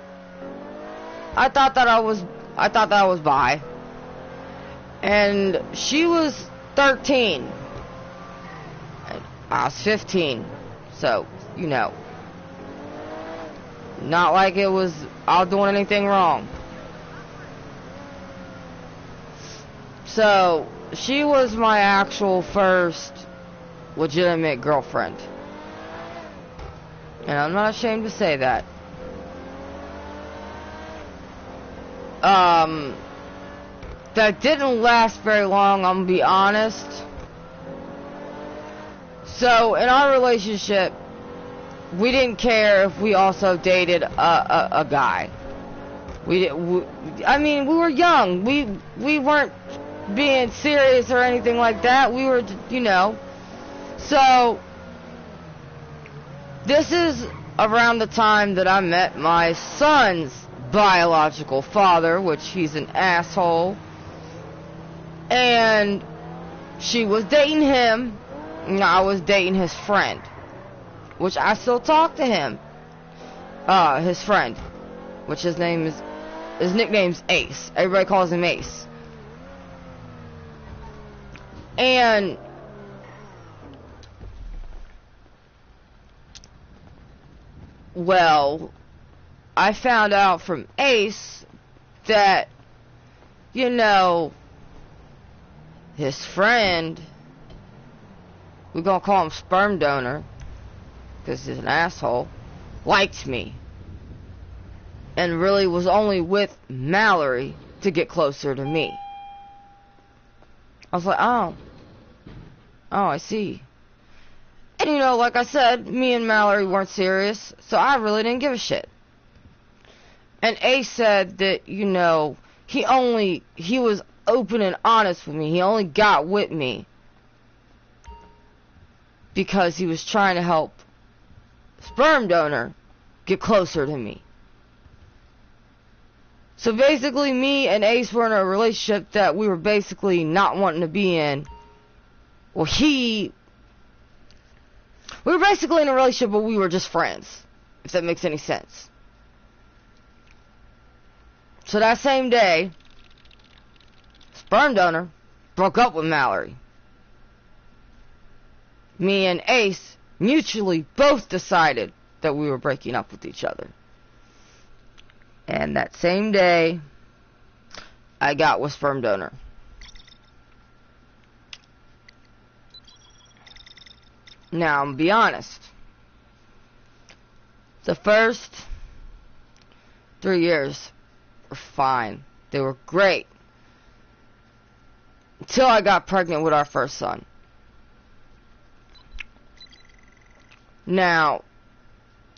that I was bi. And she was 13. And I was 15. So, you know, not like I was doing anything wrong. So, she was my actual first legitimate girlfriend. And I'm not ashamed to say that. That didn't last very long, I'm gonna be honest. So, in our relationship, we didn't care if we also dated a guy. I mean, we were young. We weren't being serious or anything like that. We were, you know. So, this is around the time that I met my son's biological father, which he's an asshole. And she was dating him, and I was dating his friend, which I still talk to him. His friend, which his nickname's Ace. Everybody calls him Ace. And well, I found out from Ace that, you know, his friend, we're gonna call him sperm donor, because he's an asshole, liked me. And really was only with Mallory to get closer to me. I was like, oh, I see. And you know, like I said, me and Mallory weren't serious, so I really didn't give a shit. And Ace said that, you know, he was open and honest with me. He only got with me because he was trying to help sperm donor get closer to me. So basically, me and Ace were in a relationship that we were basically not wanting to be in. Well, we were basically in a relationship, but we were just friends, if that makes any sense. So that same day, sperm donor broke up with Mallory. Me and Ace mutually both decided that we were breaking up with each other. And that same day, I got with sperm donor. Now, I'm be honest. The first 3 years were fine. They were great. Until I got pregnant with our first son. Now,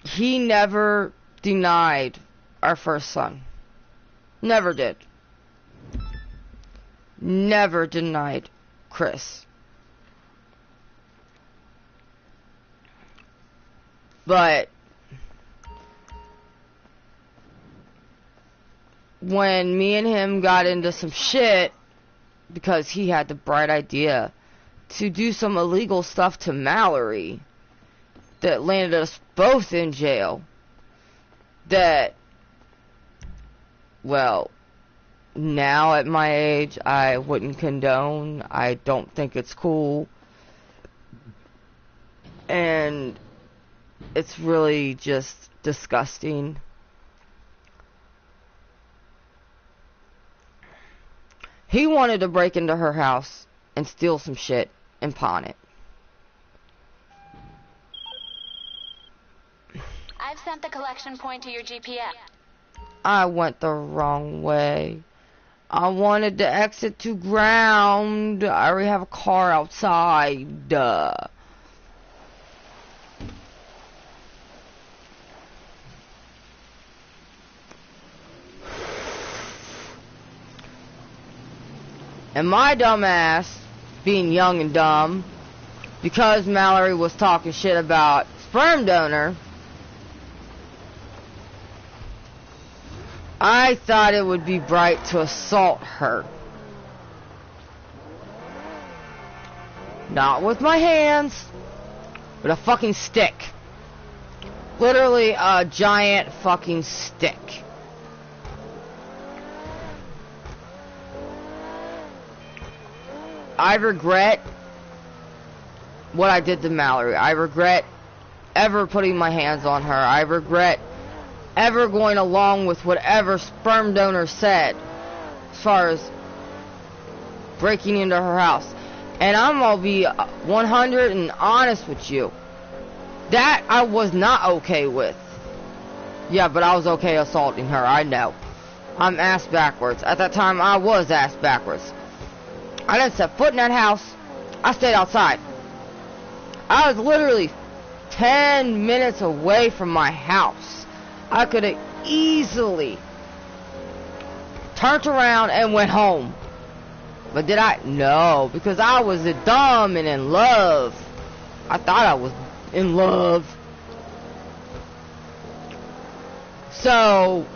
he never denied our first son. Never did. Never denied Chris. But when me and him got into some shit, because he had the bright idea to do some illegal stuff to Mallory that landed us both in jail, that, well, now at my age, I wouldn't condone. I don't think it's cool. And it's really just disgusting. He wanted to break into her house and steal some shit and pawn it.
I've sent the collection point to your GPS.
I went the wrong way. I wanted to exit to ground. I already have a car outside. And my dumb ass, being young and dumb, because Mallory was talking shit about sperm donor, I thought it would be bright to assault her. Not with my hands, with a fucking stick. Literally a giant fucking stick. I regret what I did to Mallory. I regret ever putting my hands on her. I regret ever going along with whatever sperm donor said as far as breaking into her house. And I'm gonna be 100 and honest with you. That I was not okay with. Yeah, but I was okay assaulting her, I know. I'm ass backwards. At that time, I was ass backwards. I didn't set foot in that house. I stayed outside. I was literally 10 minutes away from my house. I could have easily turned around and went home. But did I? No, because I was dumb and in love. I thought I was in love. So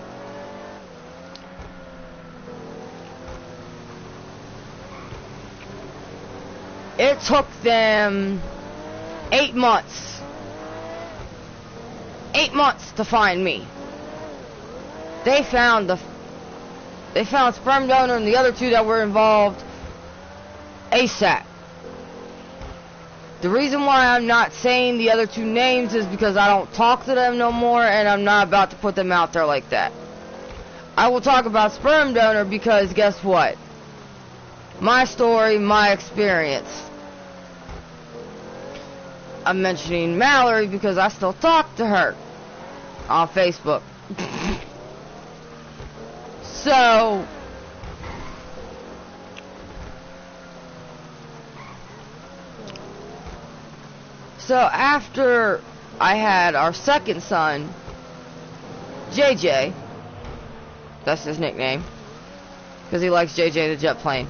it took them 8 months. 8 months to find me. They found sperm donor and the other two that were involved ASAP. The reason why I'm not saying the other two names is because I don't talk to them no more, and I'm not about to put them out there like that. I will talk about sperm donor because guess what? My story, my experience. I'm mentioning Mallory because I still talk to her on Facebook. So after I had our second son, JJ, that's his nickname, because he likes JJ the jet plane.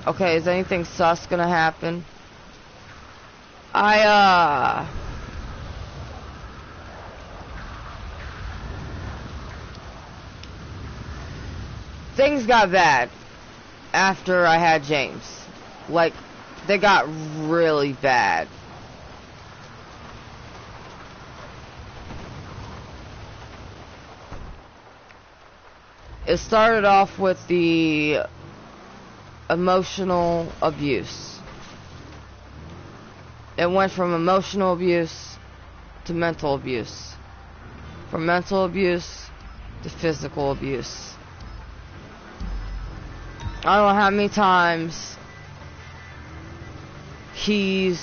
Okay, is anything sus gonna happen? Things got bad after I had James. Like, they got really bad. It started off with the emotional abuse. It went from emotional abuse to mental abuse. From mental abuse the physical abuse. I don't know how many times he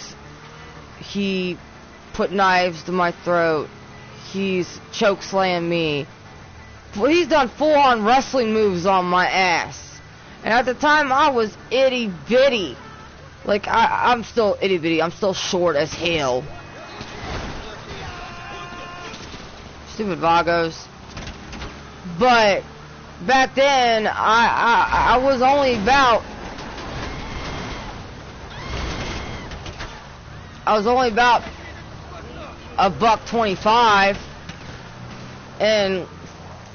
put knives to my throat. He's choke slammed me. He's done full-on wrestling moves on my ass. And at the time, I was itty-bitty. Like, I'm still itty-bitty. I'm still short as hell. Stupid vagos. But back then, I was only about... $1.25 and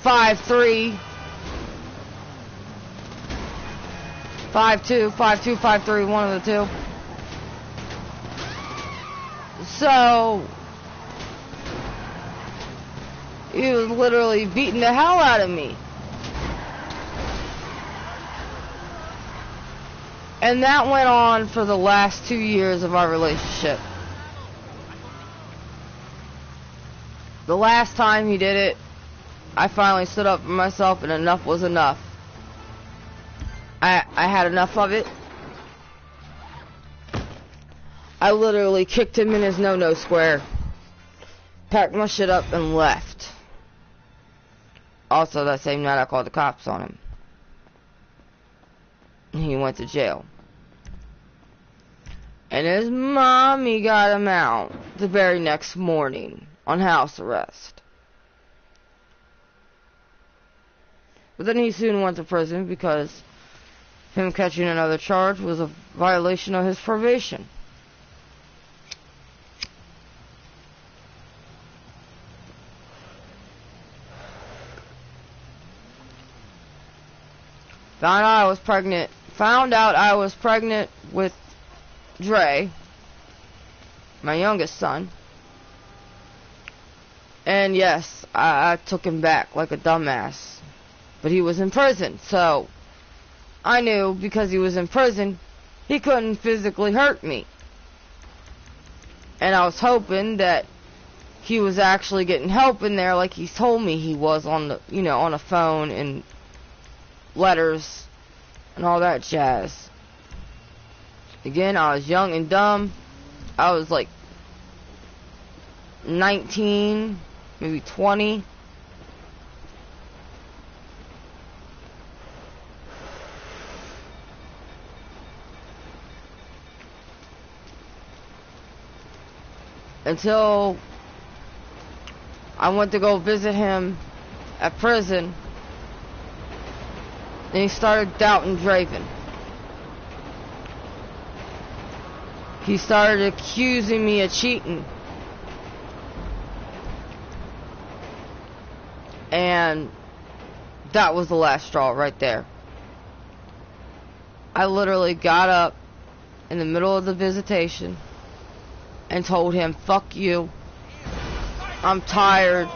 5'3", 5'2", 5'3", one of the two. So he was literally beating the hell out of me. And that went on for the last 2 years of our relationship. The last time he did it, I finally stood up for myself, and enough was enough. I had enough of it. I literally kicked him in his no-no square, packed my shit up, and left. Also, that same night, I called the cops on him. He went to jail. And his mommy got him out the very next morning on house arrest. But then he soon went to prison because him catching another charge was a violation of his probation. Found out I was pregnant with Dre, my youngest son. And yes, I took him back like a dumbass. But he was in prison, so I knew because he was in prison, he couldn't physically hurt me. And I was hoping that he was actually getting help in there like he told me he was on the, on the phone and letters and all that jazz. Again, I was young and dumb. I was like 19, maybe 20. Until I went to go visit him at prison, and he started doubting Draven. He started accusing me of cheating. And that was the last straw right there. I literally got up in the middle of the visitation and told him, fuck you. I'm tired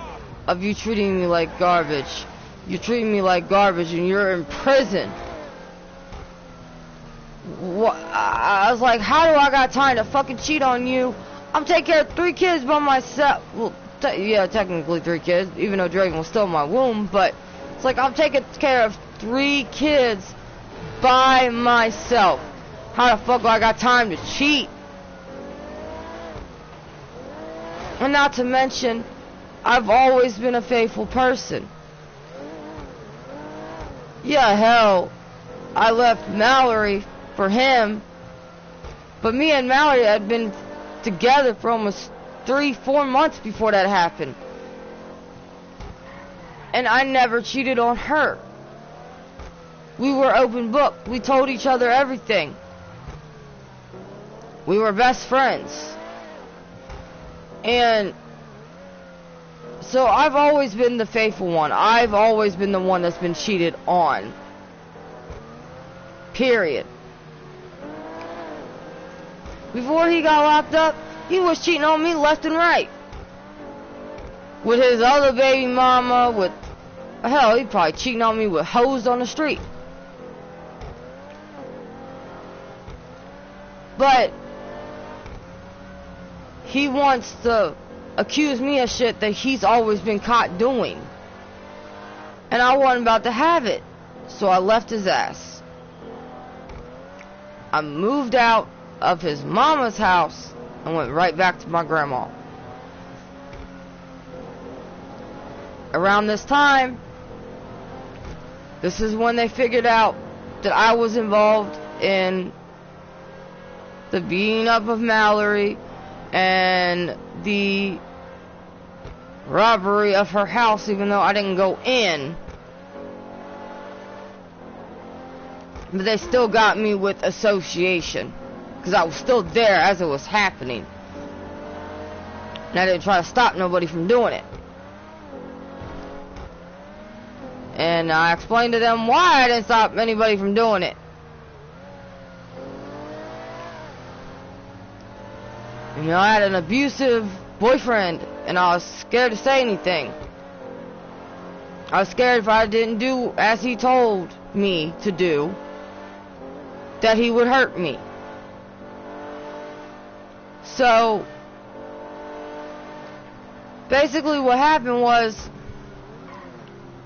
of you treating me like garbage. You're treating me like garbage and you're in prison. I was like, how do I got time to fucking cheat on you? I'm taking care of 3 kids by myself. Well, yeah, technically 3 kids, even though Draven was still in my womb, but it's like I'm taking care of 3 kids by myself. How the fuck do I got time to cheat? And not to mention, I've always been a faithful person. Yeah, hell, I left Mallory for him, but me and Mallory had been together for almost 3-4 months before that happened. And I never cheated on her. We were open book. We told each other everything. We were best friends. And so I've always been the faithful one. I've always been the one that's been cheated on. Period. Before he got locked up, he was cheating on me left and right. With his other baby mama, with... Hell, he probably cheating on me with hoes on the street. But he wants to accuse me of shit that he's always been caught doing. And I wasn't about to have it. So I left his ass. I moved out of his mama's house and went right back to my grandma. Around this time, this is when they figured out that I was involved in the beating up of Mallory and the robbery of her house, even though I didn't go in. But they still got me with association, because I was still there as it was happening. And I didn't try to stop nobody from doing it. And I explained to them why I didn't stop anybody from doing it. You know, I had an abusive boyfriend, and I was scared to say anything. I was scared if I didn't do as he told me to do, that he would hurt me. So, basically what happened was,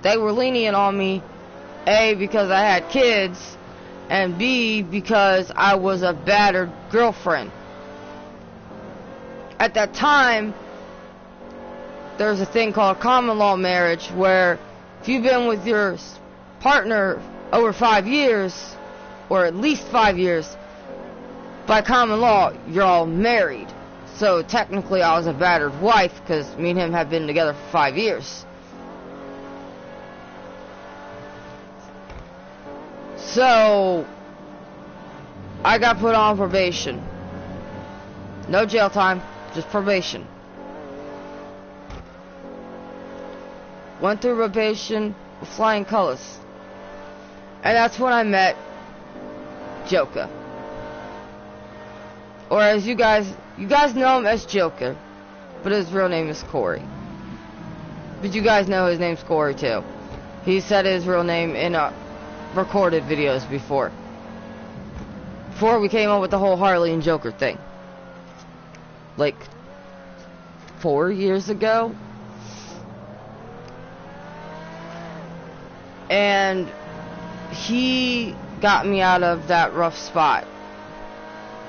they were lenient on me, A, because I had kids, and B, because I was a battered girlfriend. At that time, there's a thing called common law marriage, where if you've been with your partner over 5 years, or at least 5 years, by common law, you're all married. So technically I was a battered wife, because me and him have been together for 5 years. So, I got put on probation. No jail time, just probation. Went through probation with flying colors. And that's when I met Joker. Or as you guys know him as Joker, but his real name is Corey. But you guys know his name's Corey too. He said his real name in recorded videos before we came up with the whole Harley and Joker thing, like 4 years ago. And he got me out of that rough spot.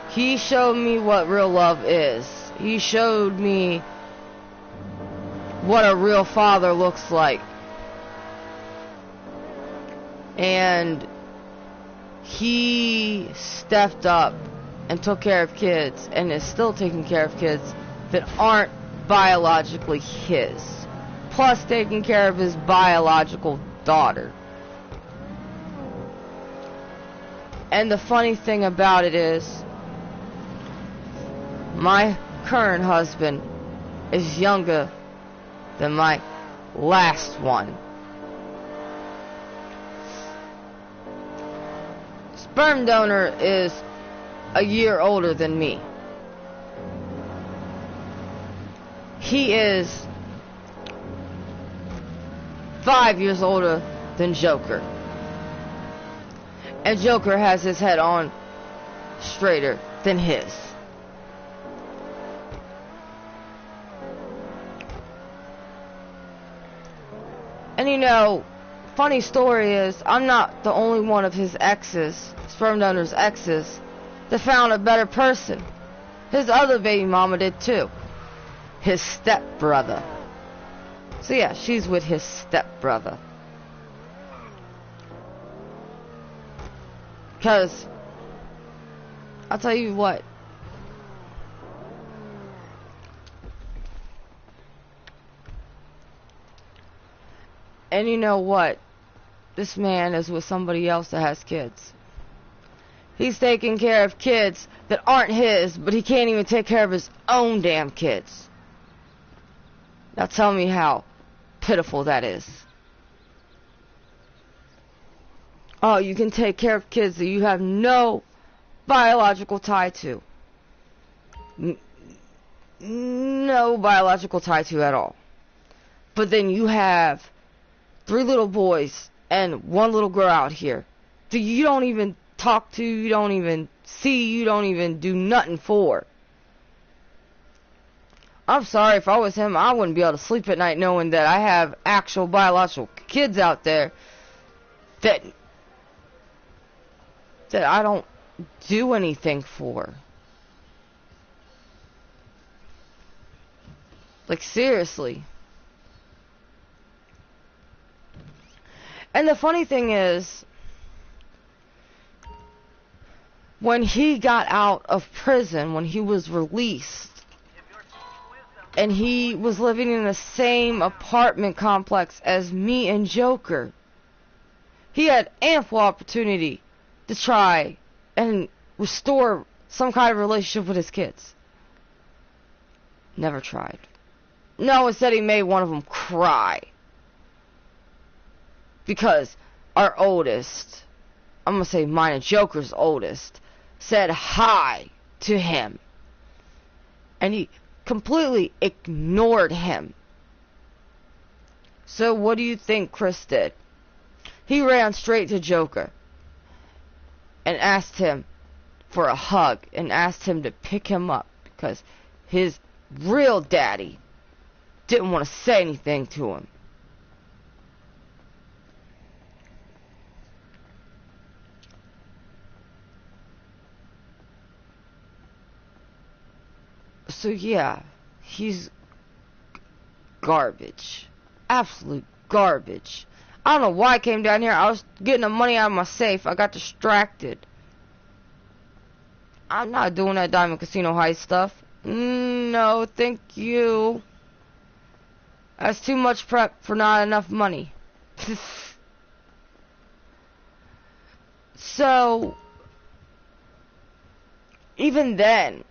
He showed me what real love is. He showed me what a real father looks like. And he stepped up and took care of kids, and is still taking care of kids that aren't biologically his. Plus taking care of his biological daughter. And the funny thing about it is, my current husband is younger than my last one. Sperm donor is a year older than me. He is 5 years older than Joker. And Joker has his head on straighter than his. And you know, funny story is, I'm not the only one of his exes, sperm donor's exes, that found a better person. His other baby mama did too. His stepbrother. So yeah, she's with his stepbrother. Because, I'll tell you what. And you know what? This man is with somebody else that has kids. He's taking care of kids that aren't his, but he can't even take care of his own damn kids. Now tell me how pitiful that is. Oh, you can take care of kids that you have no biological tie to. No biological tie to at all. But then you have 3 little boys and 1 little girl out here that you don't even talk to, you don't even see, you don't even do nothing for. I'm sorry, if I was him, I wouldn't be able to sleep at night knowing that I have actual biological kids out there that I don't do anything for. Like, seriously. And the funny thing is, when he got out of prison, when he was released, and he was living in the same apartment complex as me and Joker, he had ample opportunity to try and restore some kind of relationship with his kids. Never tried. No, instead he made one of them cry. Because our oldest, I'm going to say mine and Joker's oldest, said hi to him. And he completely ignored him. So what do you think Chris did? He ran straight to Joker and asked him for a hug and asked him to pick him up because his real daddy didn't want to say anything to him. So yeah, he's garbage. Absolute garbage. I don't know why I came down here. I was getting the money out of my safe. I got distracted. I'm not doing that Diamond Casino heist stuff. No, thank you. That's too much prep for not enough money. So, even then,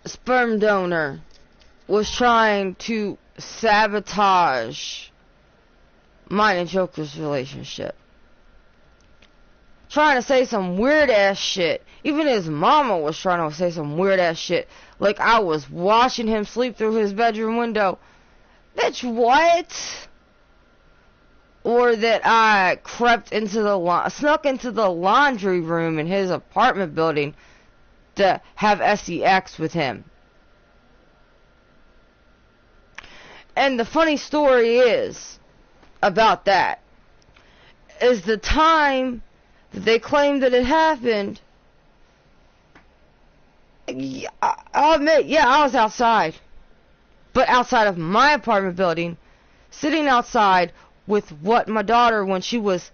sperm donor was trying to sabotage mine and Joker's relationship. Trying to say some weird ass shit. Even his mama was trying to say some weird ass shit. Like I was watching him sleep through his bedroom window. Bitch, what? Or that I snuck into the laundry room in his apartment building to have sex with him. And the funny story is, about that, is the time that they claimed that it happened, I'll admit, yeah, I was outside. But outside of my apartment building, sitting outside with what my daughter, when she was,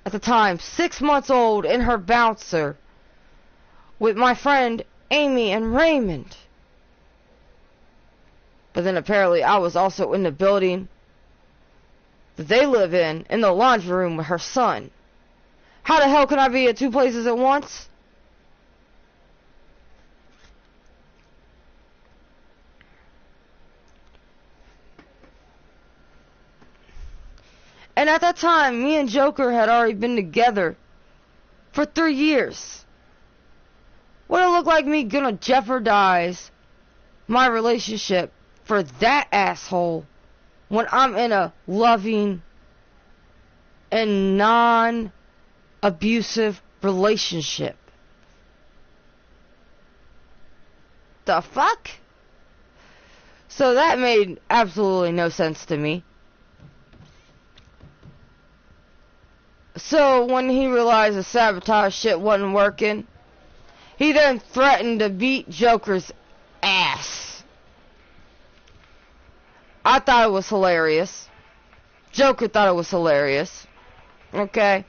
at the time, 6 months old, in her bouncer, with my friend Amy and Raymond. But then apparently I was also in the building that they live in the laundry room with her son. How the hell can I be at two places at once? And at that time, me and Joker had already been together for 3 years. Would it look like me gonna jeopardize my relationship for that asshole when I'm in a loving and non-abusive relationship? The fuck? So that made absolutely no sense to me. So when he realized the sabotage shit wasn't working, he then threatened to beat Joker's ass. I thought it was hilarious. Joker thought it was hilarious. Okay?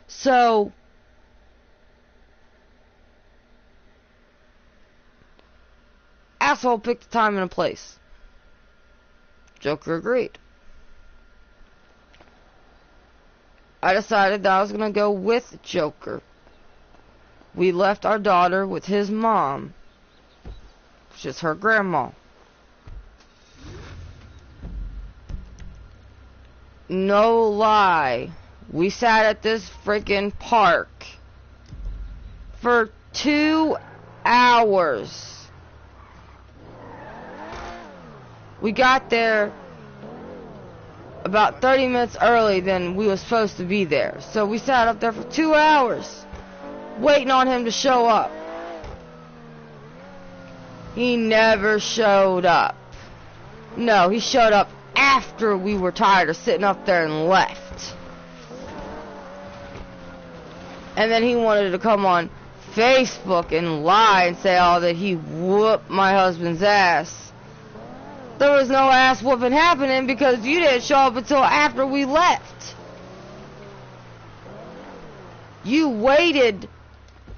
So, asshole picked a time and a place. Joker agreed. I decided that I was gonna go with Joker. We left our daughter with his mom, which is her grandma. No lie. We sat at this freaking park for 2 hours. We got there about 30 minutes early than we were supposed to be there. So we sat up there for 2 hours. waiting on him to show up. He never showed up. No, he showed up after we were tired of sitting up there and left. And then he wanted to come on Facebook and lie and say, oh, that he whooped my husband's ass. There was no ass whooping happening because you didn't show up until after we left. You waited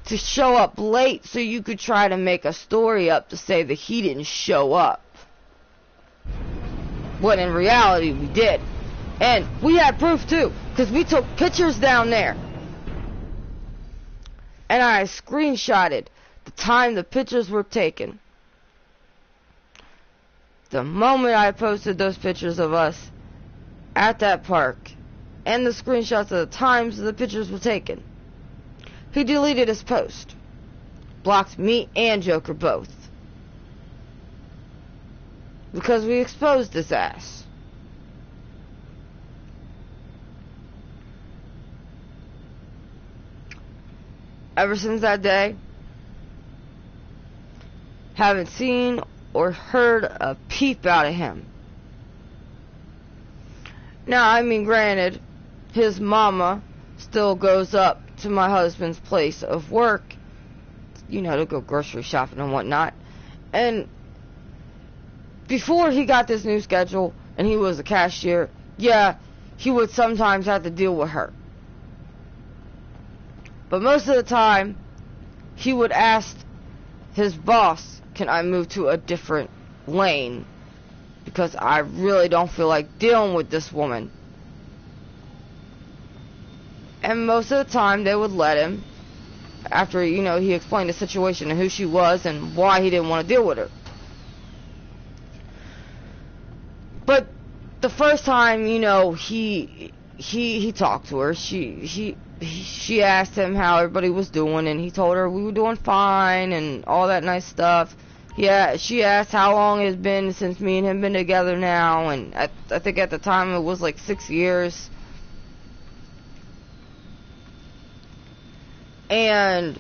to show up late so you could try to make a story up to say that he didn't show up. When in reality we did. And we had proof too, because we took pictures down there. And I screenshotted the time the pictures were taken. The moment I posted those pictures of us at that park and the screenshots of the times the pictures were taken, he deleted his post. Blocked me and Joker both. Because we exposed his ass. Ever since that day, haven't seen or heard a peep out of him. Now, I mean, granted, his mama still goes up to my husband's place of work, you know, to go grocery shopping and whatnot. And before he got this new schedule and he was a cashier, yeah, he would sometimes have to deal with her. But most of the time, he would ask his boss, can I move to a different lane? Because I really don't feel like dealing with this woman. And most of the time, they would let him, after, you know, he explained the situation and who she was and why he didn't want to deal with her. But the first time, you know, he talked to her, she asked him how everybody was doing, and he told her we were doing fine and all that nice stuff. Yeah, she asked how long it's been since me and him been together now, and I think at the time it was like 6 years. And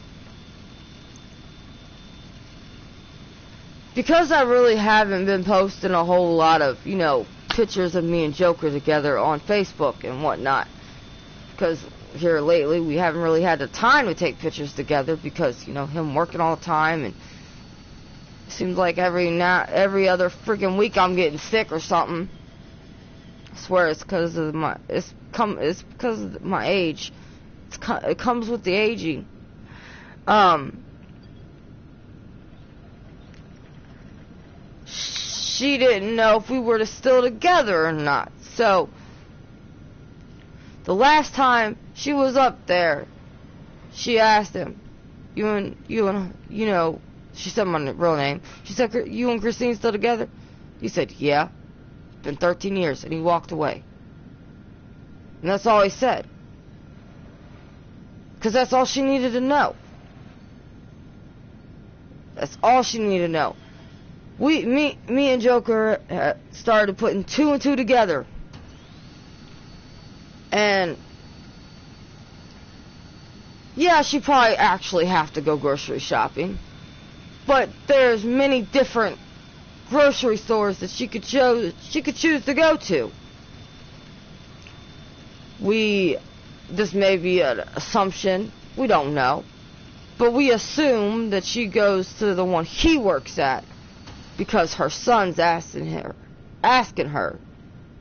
because I really haven't been posting a whole lot of, you know, pictures of me and Joker together on Facebook and whatnot, because here lately we haven't really had the time to take pictures together because, you know, him working all the time, and it seems like every other freaking week I'm getting sick or something. I swear it's because of because of my age. It comes with the aging. She didn't know if we were still together or not. So the last time she was up there, she asked him, you know, she said my real name. She said, you and Christine still together? He said, yeah. It's been 13 years, and he walked away. And that's all he said. Because that's all she needed to know. That's all she needed to know. Me and Joker started putting 2 and 2 together. And yeah, she probably actually have to go grocery shopping. But there's many different grocery stores that she could choose to go to. This may be an assumption, we don't know, but we assume that she goes to the one he works at because her son's asking her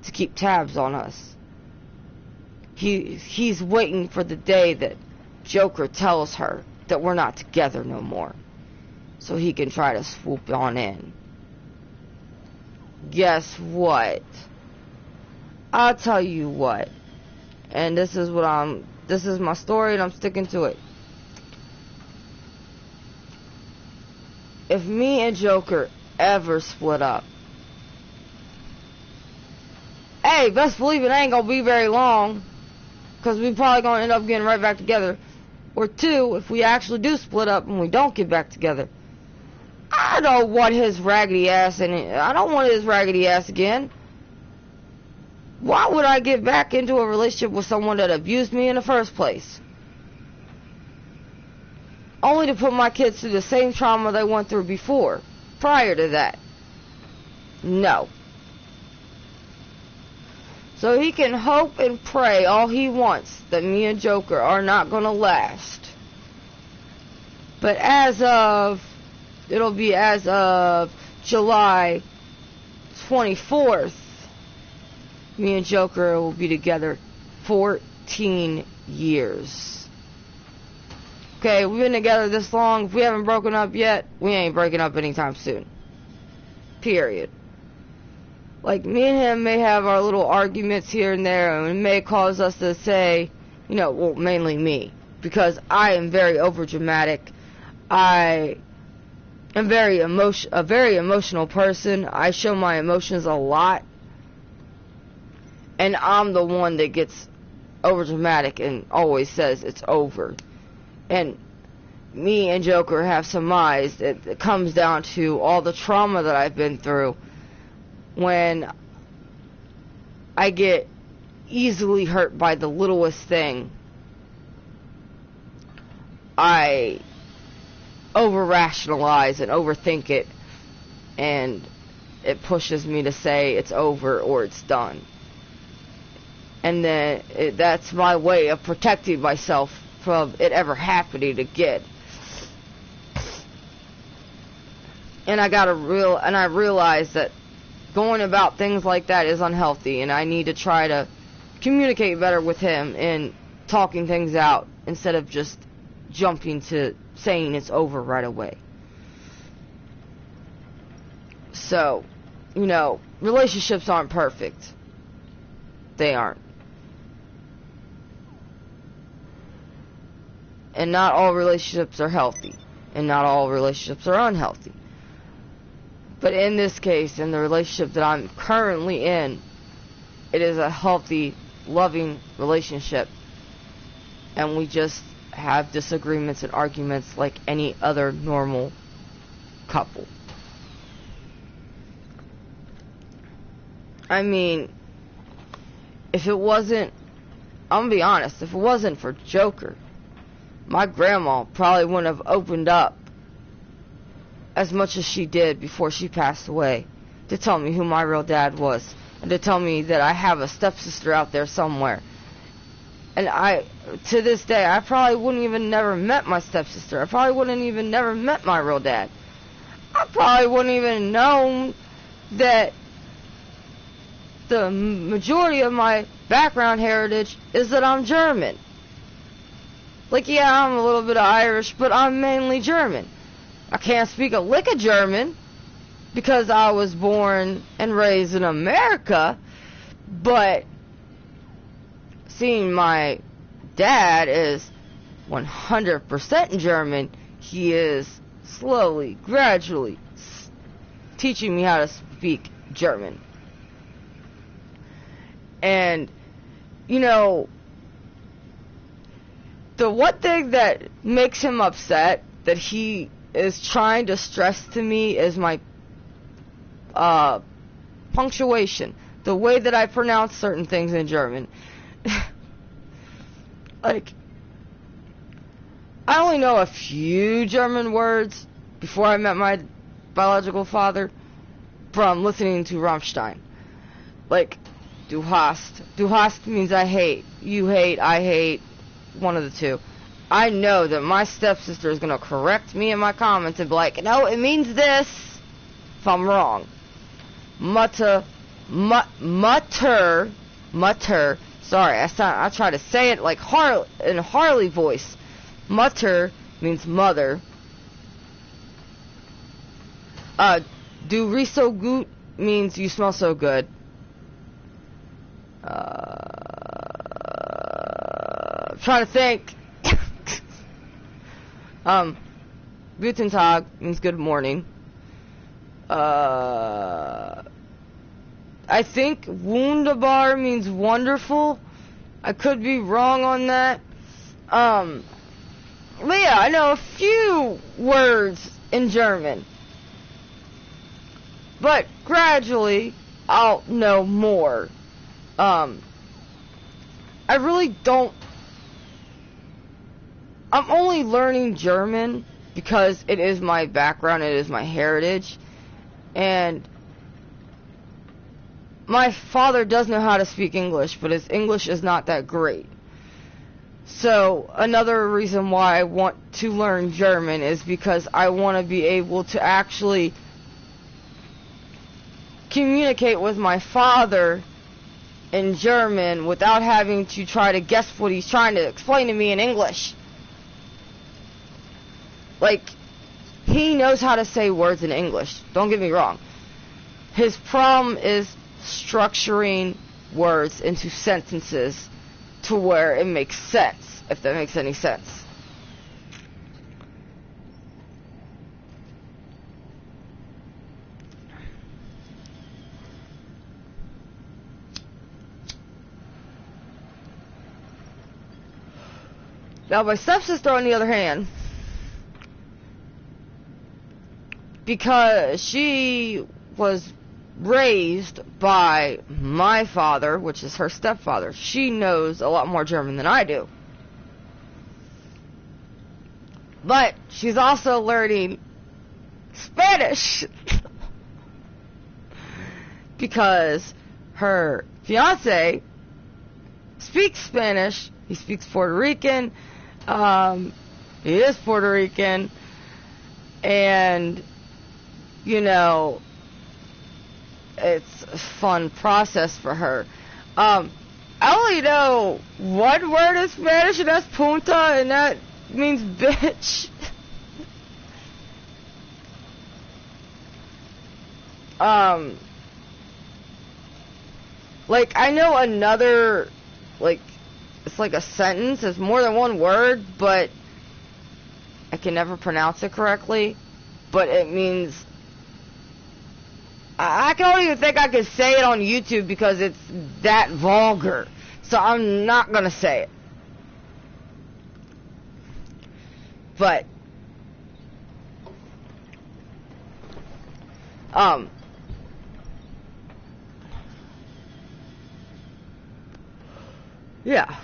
to keep tabs on us. He's waiting for the day that Joker tells her that we're not together no more, so he can try to swoop on in. Guess what? I'll tell you what. And this is my story, and I'm sticking to it. If me and Joker ever split up, hey, best believe it ain't gonna be very long, because we probably gonna end up getting right back together. Or 2, if we actually do split up and we don't get back together, I don't want his raggedy ass I don't want his raggedy ass again. Why would I get back into a relationship with someone that abused me in the first place? only to put my kids through the same trauma they went through before, prior to that. No. So he can hope and pray all he wants that me and Joker are not going to last. But it'll be as of July 24th, me and Joker will be together 14 years. Okay, we've been together this long. If we haven't broken up yet, we ain't breaking up anytime soon. Period. Like, me and him may have our little arguments here and there, and it may cause us to say, well, mainly me, because I am very overdramatic. I am a very emotional person. I show my emotions a lot, and I'm the one that gets overdramatic and always says it's over. And me and Joker have some eyes. It comes down to all the trauma that I've been through. When I get easily hurt by the littlest thing, I over-rationalize and overthink it, and it pushes me to say it's over or it's done. And then that's my way of protecting myself from it ever happening again. And I realize that going about things like that is unhealthy, and I need to try to communicate better with him and talking things out instead of just jumping to saying it's over right away. So, relationships aren't perfect. They aren't. And not all relationships are healthy, and not all relationships are unhealthy. But in this case, in the relationship that I'm currently in, it is a healthy, loving relationship. And we just have disagreements and arguments like any other normal couple. I mean, if it wasn't, I'm gonna be honest, if it wasn't for Joker, my grandma probably wouldn't have opened up as much as she did before she passed away to tell me who my real dad was, and to tell me that I have a stepsister out there somewhere. And to this day, I probably wouldn't even never met my stepsister. I probably wouldn't even never met my real dad. I probably wouldn't even known that the majority of my background heritage is that I'm German. Like, yeah, I'm a little bit of Irish, but I'm mainly German. I can't speak a lick of German because I was born and raised in America, but seeing my dad is 100% German, he is slowly, gradually teaching me how to speak German. And, the one thing that makes him upset that he is trying to stress to me is my punctuation, the way that I pronounce certain things in German. Like, I only know a few German words before I met my biological father from listening to Rammstein. Like, du hast. Du hast means I hate. You hate, I hate. One of the two. I know that my stepsister is going to correct me in my comments and be like, no, it means this, if I'm wrong. Mutter, sorry, I try to say it like in Harley voice. Mutter means mother. Du riechst so gut means you smell so good. Trying to think. Guten Tag means good morning. I think wunderbar means wonderful. I could be wrong on that. But yeah, I know a few words in German. But gradually, I'll know more. I really don't I'm only learning German because it is my background, it is my heritage, and my father does know how to speak English, but his English is not that great. So, another reason why I want to learn German is because I want to be able to actually communicate with my father in German without having to try to guess what he's trying to explain to me in English. Like, he knows how to say words in English, don't get me wrong. His problem is structuring words into sentences to where it makes sense, if that makes any sense. Now, my stepsister, on the other hand, because she was raised by my father, which is her stepfather, she knows a lot more German than I do. But she's also learning Spanish because her fiance speaks Spanish. He speaks Puerto Rican. He is Puerto Rican, and you know, it's a fun process for her. I only know one word in Spanish, and that's punta, and that means bitch. Like, I know another, like, it's like a sentence, it's more than one word, but I can never pronounce it correctly, but it means, I don't even think I can say it on YouTube because it's that vulgar, so I'm not gonna say it. But, yeah.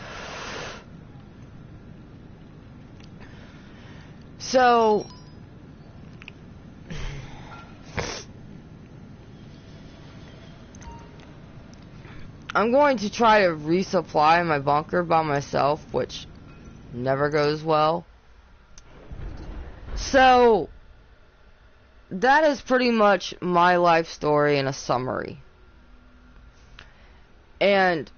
So, I'm going to try to resupply my bunker by myself, which never goes well. So, that is pretty much my life story in a summary. And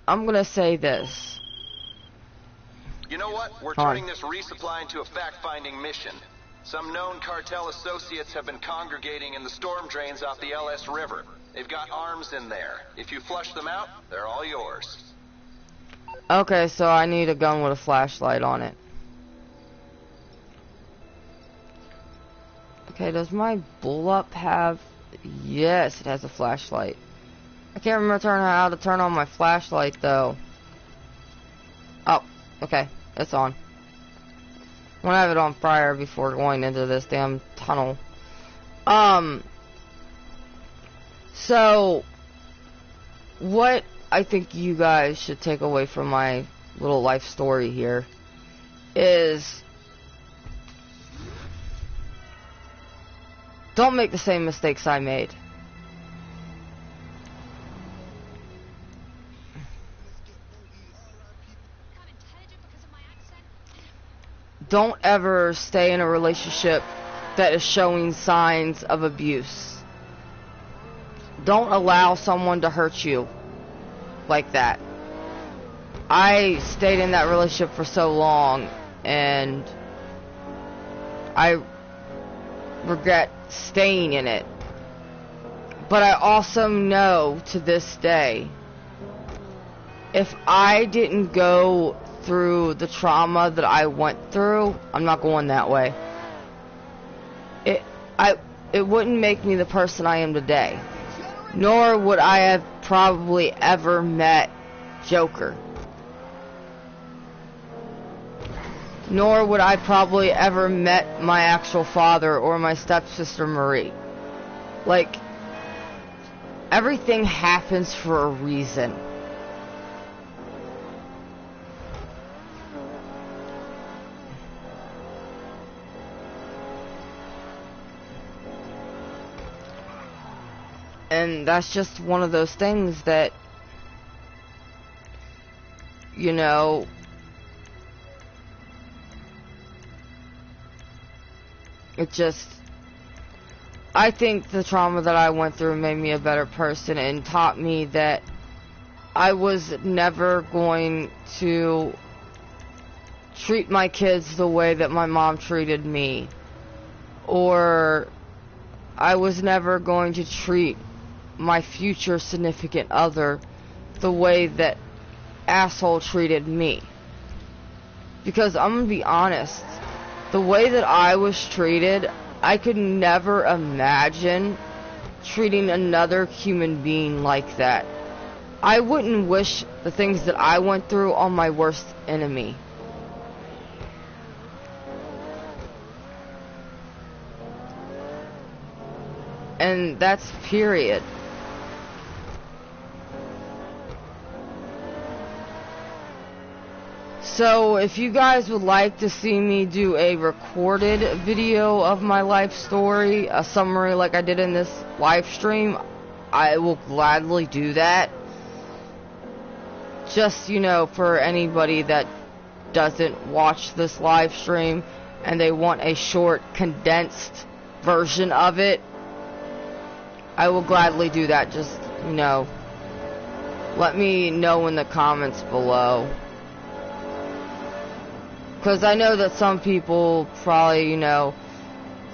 I'm going to say this.
You know what? We're turning this resupply into a fact-finding mission. Some known cartel associates have been congregating in the storm drains off the LS River. They've got arms in there. If you flush them out, they're all yours.
Okay, so I need a gun with a flashlight on it. Okay, does my bull-up have... Yes, it has a flashlight. I can't remember how to turn on my flashlight, though. Oh, okay, it's on. I want to have it on prior before going into this damn tunnel. So, what I think you guys should take away from my little life story here is don't make the same mistakes I made. Don't ever stay in a relationship that is showing signs of abuse. Don't allow someone to hurt you like that. I stayed in that relationship for so long, and I regret staying in it. But I also know to this day, if I didn't go through the trauma that I went through, I'm not going that way. It wouldn't make me the person I am today. Nor would I have probably ever met Joker. Nor would I probably ever met my actual father or my stepsister Marie. Like, everything happens for a reason. And that's just one of those things that, you know, it just, I think the trauma that I went through made me a better person and taught me that I was never going to treat my kids the way that my mom treated me. Or I was never going to treat my future significant other the way that asshole treated me. Because I'm gonna be honest, the way that I was treated, I could never imagine treating another human being like that. I wouldn't wish the things that I went through on my worst enemy. And that's period. So if you guys would like to see me do a recorded video of my life story, a summary like I did in this live stream, I will gladly do that. Just, you know, for anybody that doesn't watch this live stream and they want a short, condensed version of it, I will gladly do that. Just, you know, let me know in the comments below. Because I know that some people probably, you know,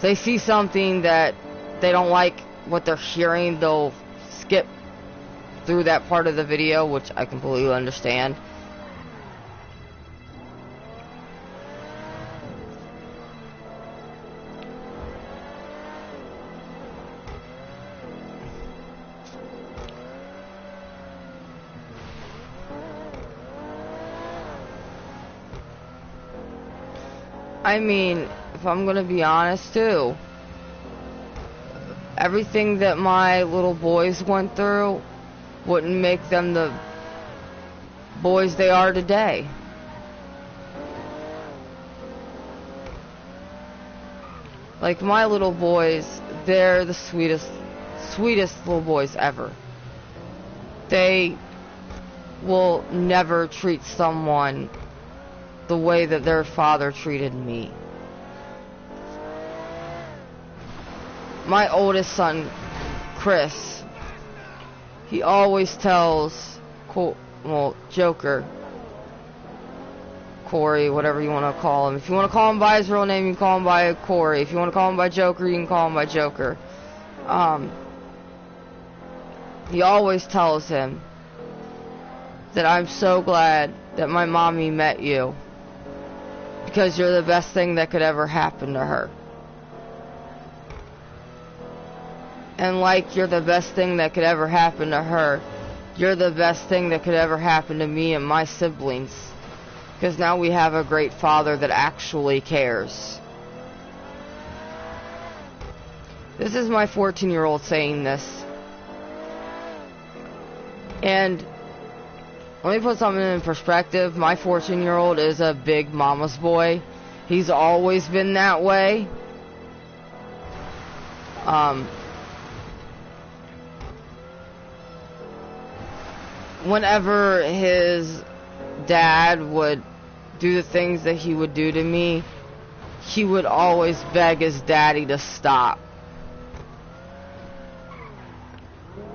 they see something that they don't like what they're hearing, they'll skip through that part of the video, which I completely understand. I mean, if I'm gonna be honest too, everything that my little boys went through wouldn't make them the boys they are today. Like my little boys, they're the sweetest little boys ever. They will never treat someone the way that their father treated me. My oldest son, Chris, he always tells, Joker, Corey, whatever you want to call him. If you want to call him by his real name, you can call him by Corey. If you want to call him by Joker, you can call him by Joker. He always tells him that I'm so glad that my mommy met you, because you're the best thing that could ever happen to her. And like you're the best thing that could ever happen to her, you're the best thing that could ever happen to me and my siblings. Because now we have a great father that actually cares. This is my 14-year-old saying this. And let me put something in perspective. My 14-year-old is a big mama's boy. He's always been that way. Whenever his dad would do the things that he would do to me, he would always beg his daddy to stop.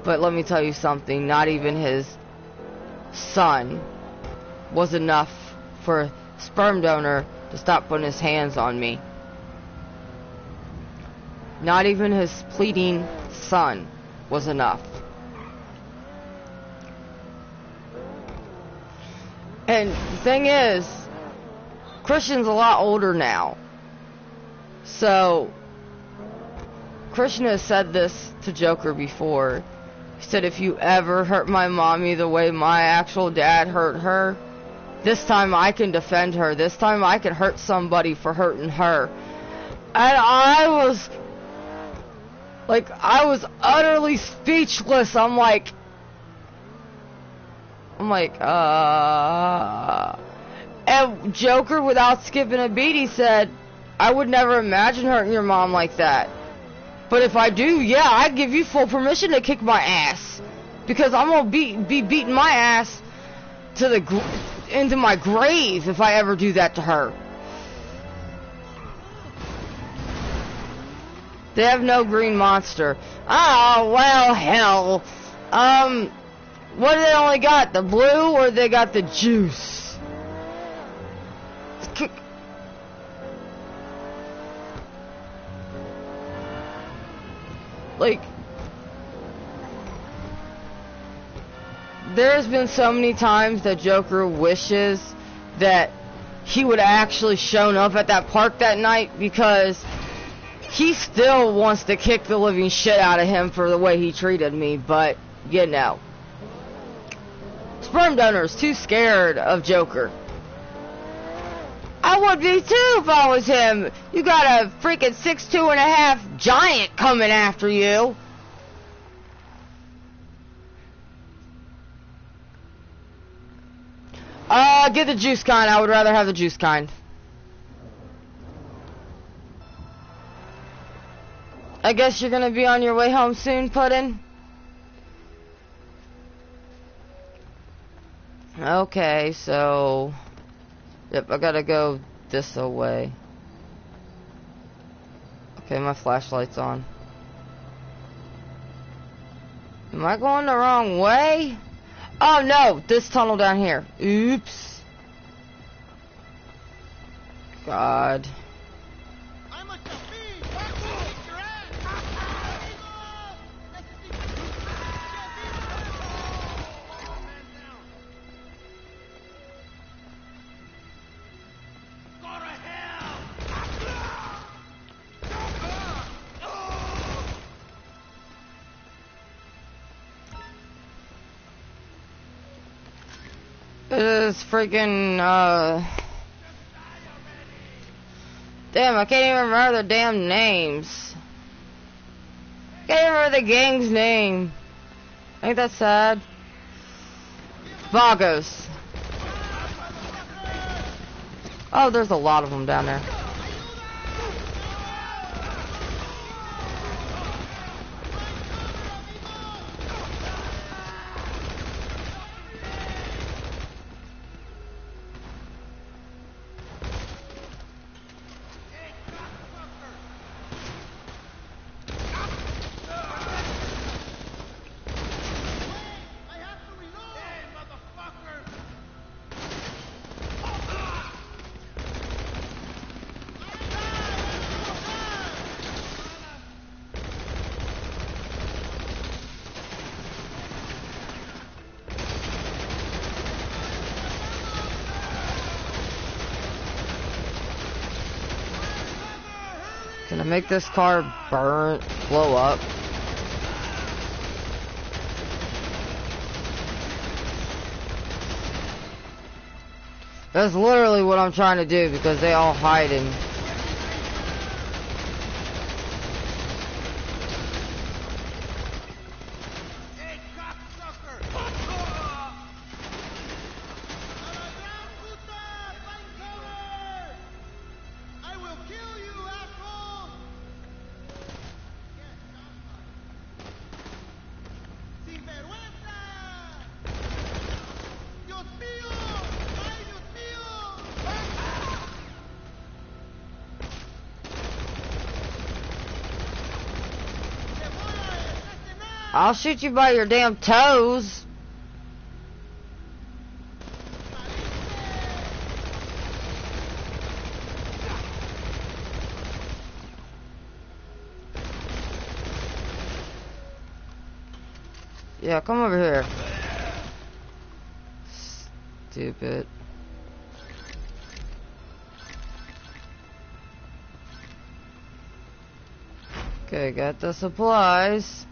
But let me tell you something, not even his son was enough for a sperm donor to stop putting his hands on me. Not even his pleading son was enough. And the thing is, Christian's a lot older now. So, Christian has said this to Joker before. He said, if you ever hurt my mommy the way my actual dad hurt her, this time I can defend her. This time I can hurt somebody for hurting her. And I was utterly speechless. I'm like, And Joker, without skipping a beat, he said, I would never imagine hurting your mom like that. But if I do, yeah, I give you full permission to kick my ass. Because I'm gonna be beating my ass to into my grave if I ever do that to her. They have no green monster. Oh, well, hell. What do they only got? The blue, or they got the juice? Like, there's been so many times that Joker wishes that he would have actually shown up at that park that night, because he still wants to kick the living shit out of him for the way he treated me, but, you know. Sperm donors too scared of Joker. I would be too if I was him. You got a freaking 6'2.5" giant coming after you. Get the juice kind. I would rather have the juice kind. I guess you're gonna be on your way home soon, Puddin'? Okay, so... Yep, I gotta go this way. Okay, my flashlight's on. Am I going the wrong way? Oh no, this tunnel down here. Oops. God. This freaking, damn, I can't even remember their damn names. Can't even remember the gang's name. Ain't that sad? Vagos. Oh, there's a lot of them down there. Can I make this car blow up? That's literally what I'm trying to do, because they all hide in. I'll shoot you by your damn toes. Yeah, come over here. Stupid. Okay, got the supplies.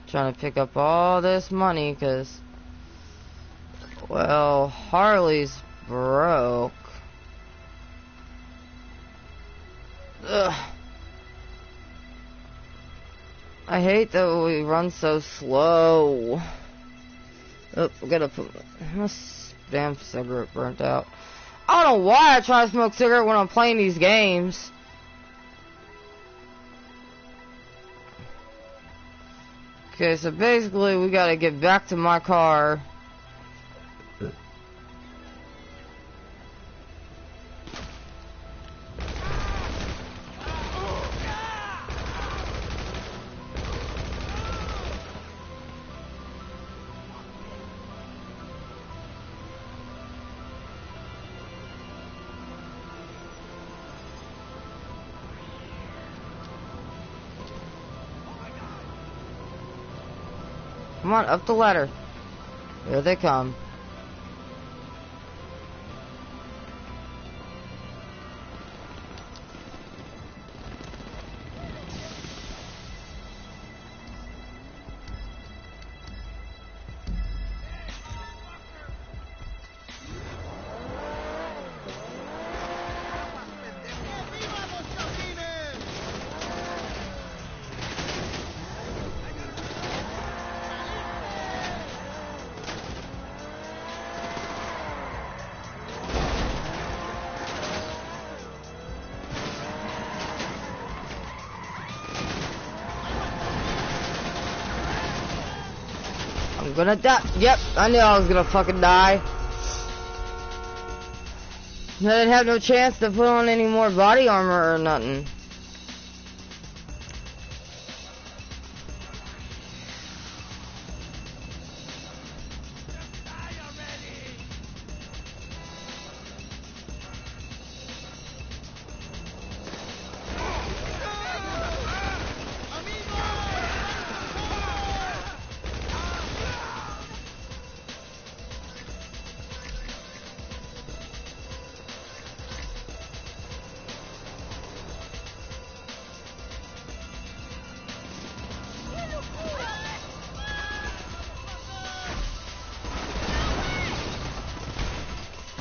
Trying to pick up all this money, because, well, Harley's broke. Ugh. I hate that we run so slow. Oh, I gotta put my damn cigarette burnt out. I don't know why I try to smoke a cigarette when I'm playing these games. Okay, so basically we gotta get back to my car. Come on, up the ladder. Here they come. I'm gonna die. Yep, I knew I was gonna fucking die. I didn't have no chance to put on any more body armor or nothing.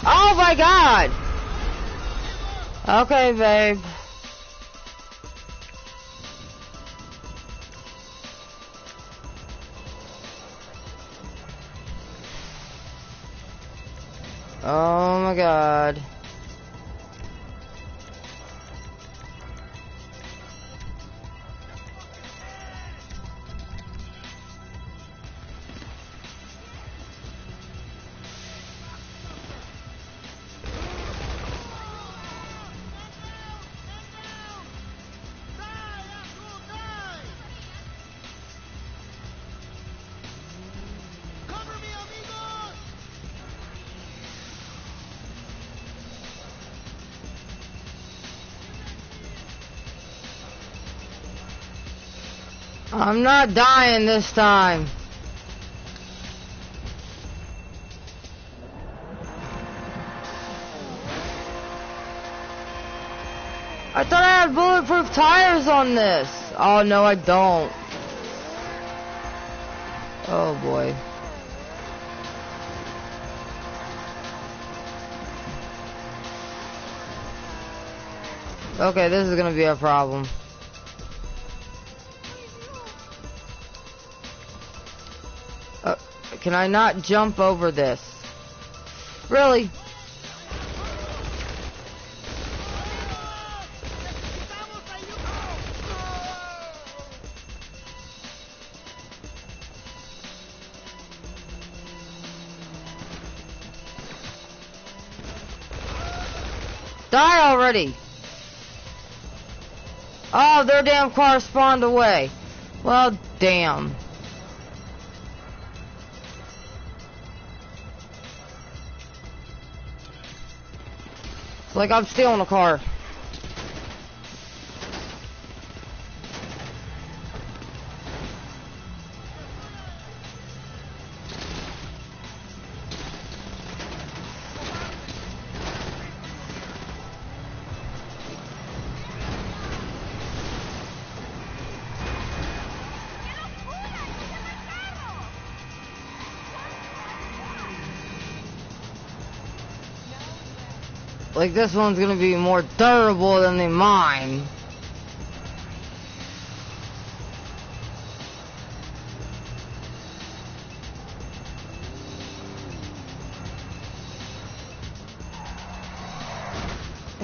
Oh my god! Okay, babe. Oh my god. I'm not dying this time. I thought I had bulletproof tires on this. Oh no, I don't. Oh boy. Okay, this is gonna be a problem. Can I not jump over this? Really? Die already! Oh, their damn car spawned away. Well, damn. It's like I'm stealing a car. Like, this one's gonna be more durable than the mine.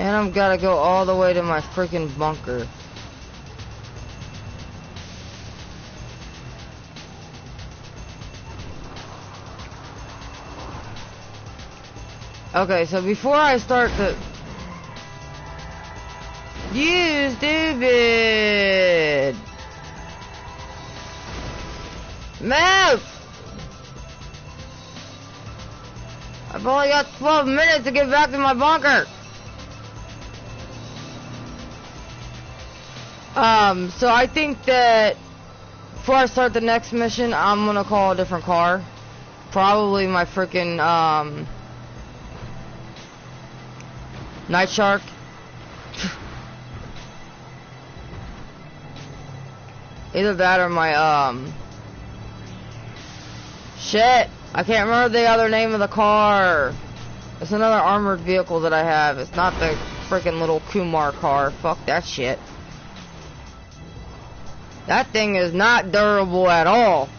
And I've got to go all the way to my freaking bunker. Okay, so before I start the... You stupid! Move! I've only got 12 minutes to get back to my bunker. So I think that before I start the next mission, I'm gonna call a different car. Probably my freaking, Night Shark. Either that or my, shit! I can't remember the other name of the car. It's another armored vehicle that I have. It's not the freaking little Kumar car. Fuck that shit. That thing is not durable at all.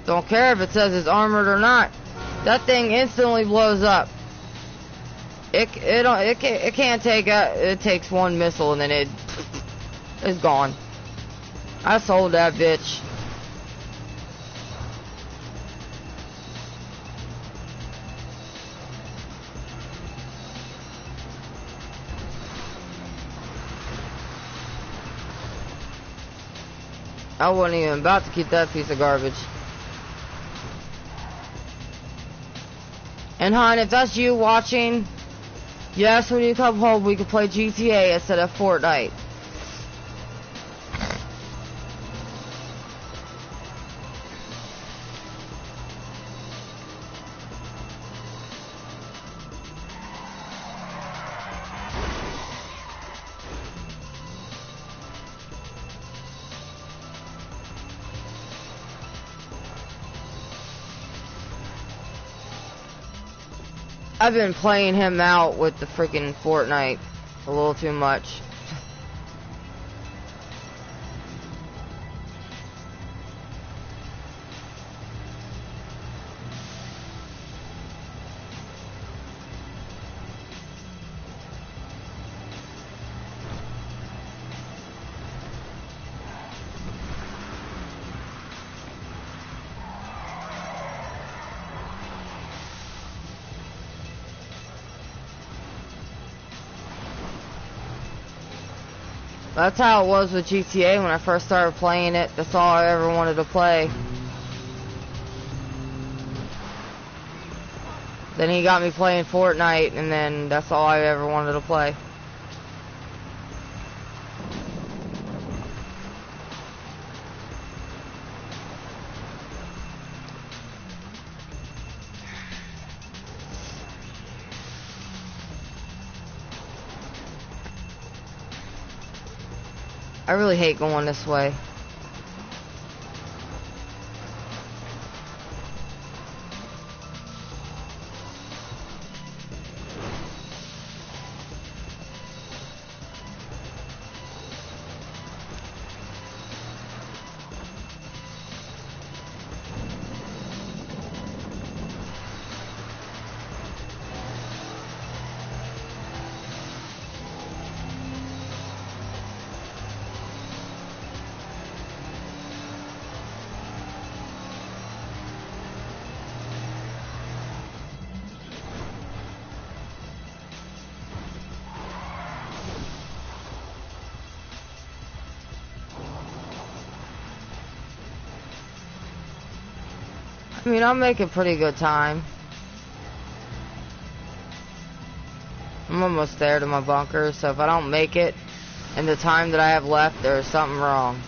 Don't care if it says it's armored or not. That thing instantly blows up. It can't take it takes one missile and then it's gone. I sold that bitch. I wasn't even about to keep that piece of garbage. And hon, if that's you watching, yes, when you come home we can play GTA instead of Fortnite. I've been playing him out with the freaking Fortnite a little too much. That's how it was with GTA when I first started playing it. That's all I ever wanted to play. Then he got me playing Fortnite, and then that's all I ever wanted to play. I really hate going this way. I mean, I'm making pretty good time. I'm almost there to my bunker, so if I don't make it in the time that I have left, there's something wrong.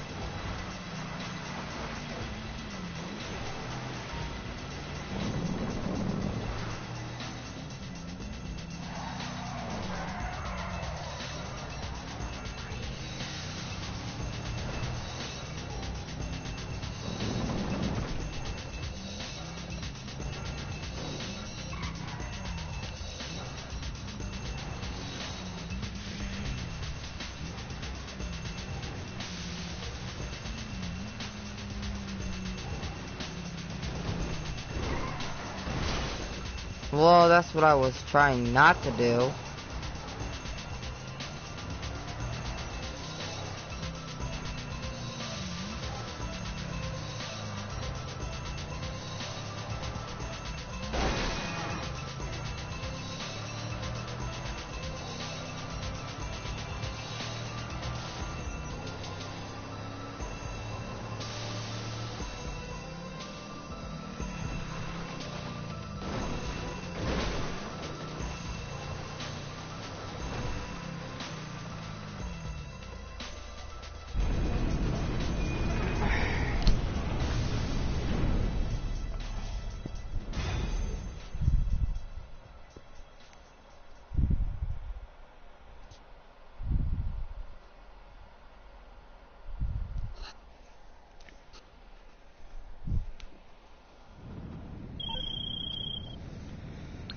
Well, that's what I was trying not to do.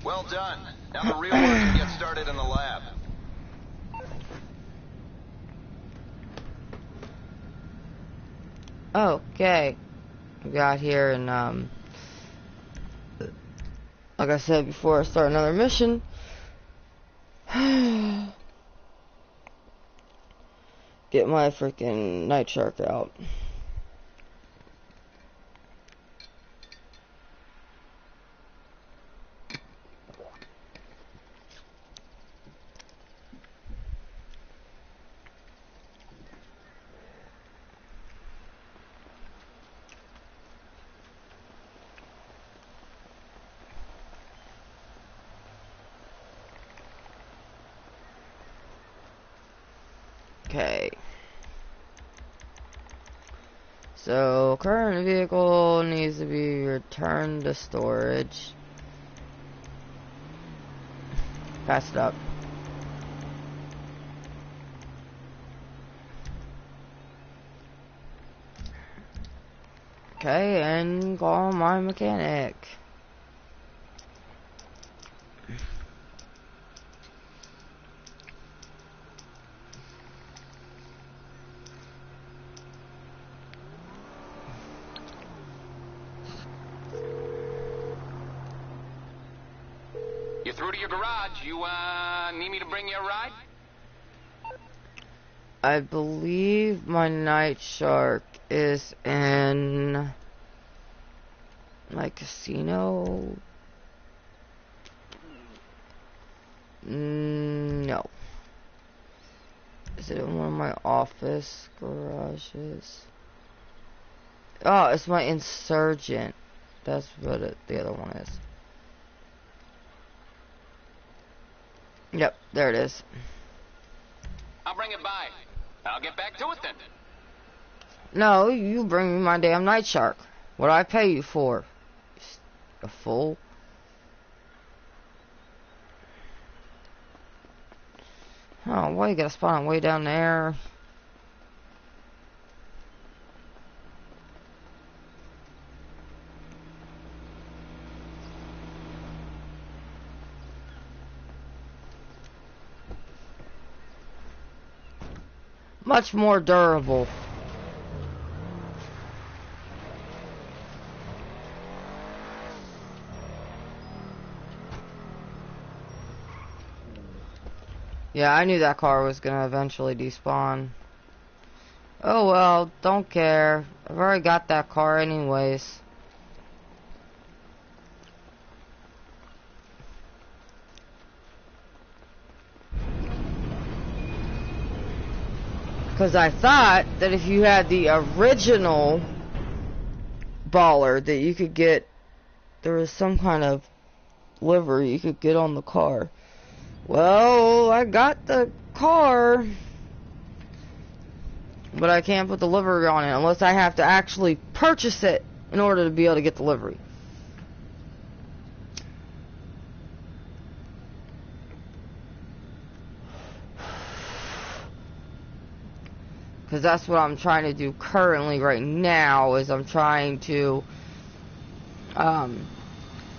Well done. Now the real work can get started in the lab.
Okay. We got here and, like I said before I start another mission, get my freaking night shark out. Okay. So, current vehicle needs to be returned to storage. Pass it up. Okay, and call my mechanic.
You're through to your garage. You, need me to bring you a ride?
I believe my night shark is in my casino. No. Is it in one of my office garages? Oh, it's my insurgent. That's what the other one is. Yep, there it is.
I'll bring it by. I'll get back to it then.
No, you bring me my damn night shark. What do I pay you for? A fool. Oh, why you got a spot on way down there? Much more durable. Yeah, I knew that car was gonna eventually despawn. Oh well, don't care. I've already got that car anyways. Because I thought that if you had the original baller that you could get, there was some kind of livery you could get on the car. Well, I got the car, but I can't put the livery on it unless I have to actually purchase it in order to be able to get the livery. Because that's what I'm trying to do currently right now, is I'm trying to,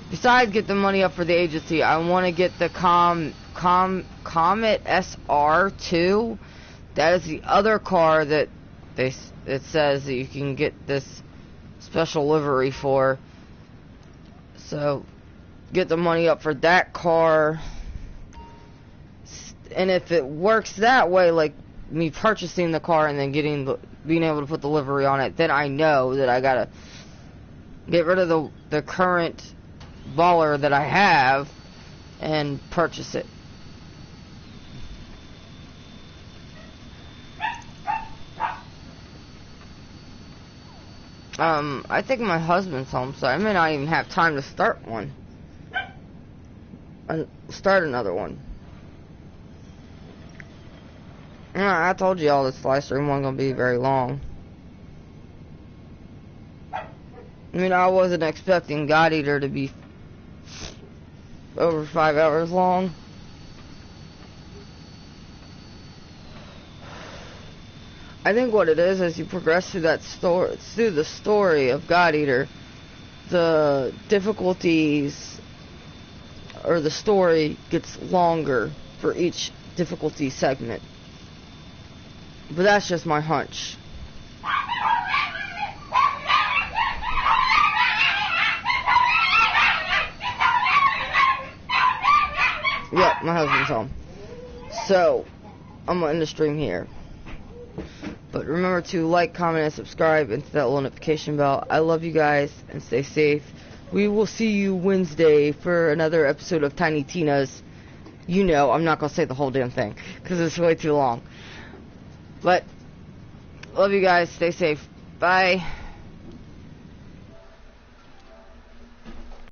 besides get the money up for the agency, I want to get the Comet SR2. That is the other car that it says that you can get this special livery for. So get the money up for that car. And if it works that way, like me purchasing the car and then being able to put the livery on it, then I know that I gotta get rid of the current baller that I have and purchase it. I think my husband's home, so I may not even have time to start one. Start another one. I told you all this live stream wasn't gonna be very long. I mean, I wasn't expecting God Eater to be over 5 hours long. I think what it is, as you progress through through the story of God Eater, the difficulties or the story gets longer for each difficulty segment. But that's just my hunch. Yep, my husband's home. So, I'm going to end the stream here. But remember to like, comment, and subscribe, and hit that little notification bell. I love you guys, and stay safe. We will see you Wednesday for another episode of Tiny Tina's. You know, I'm not going to say the whole damn thing, because it's way too long. But, love you guys. Stay safe. Bye.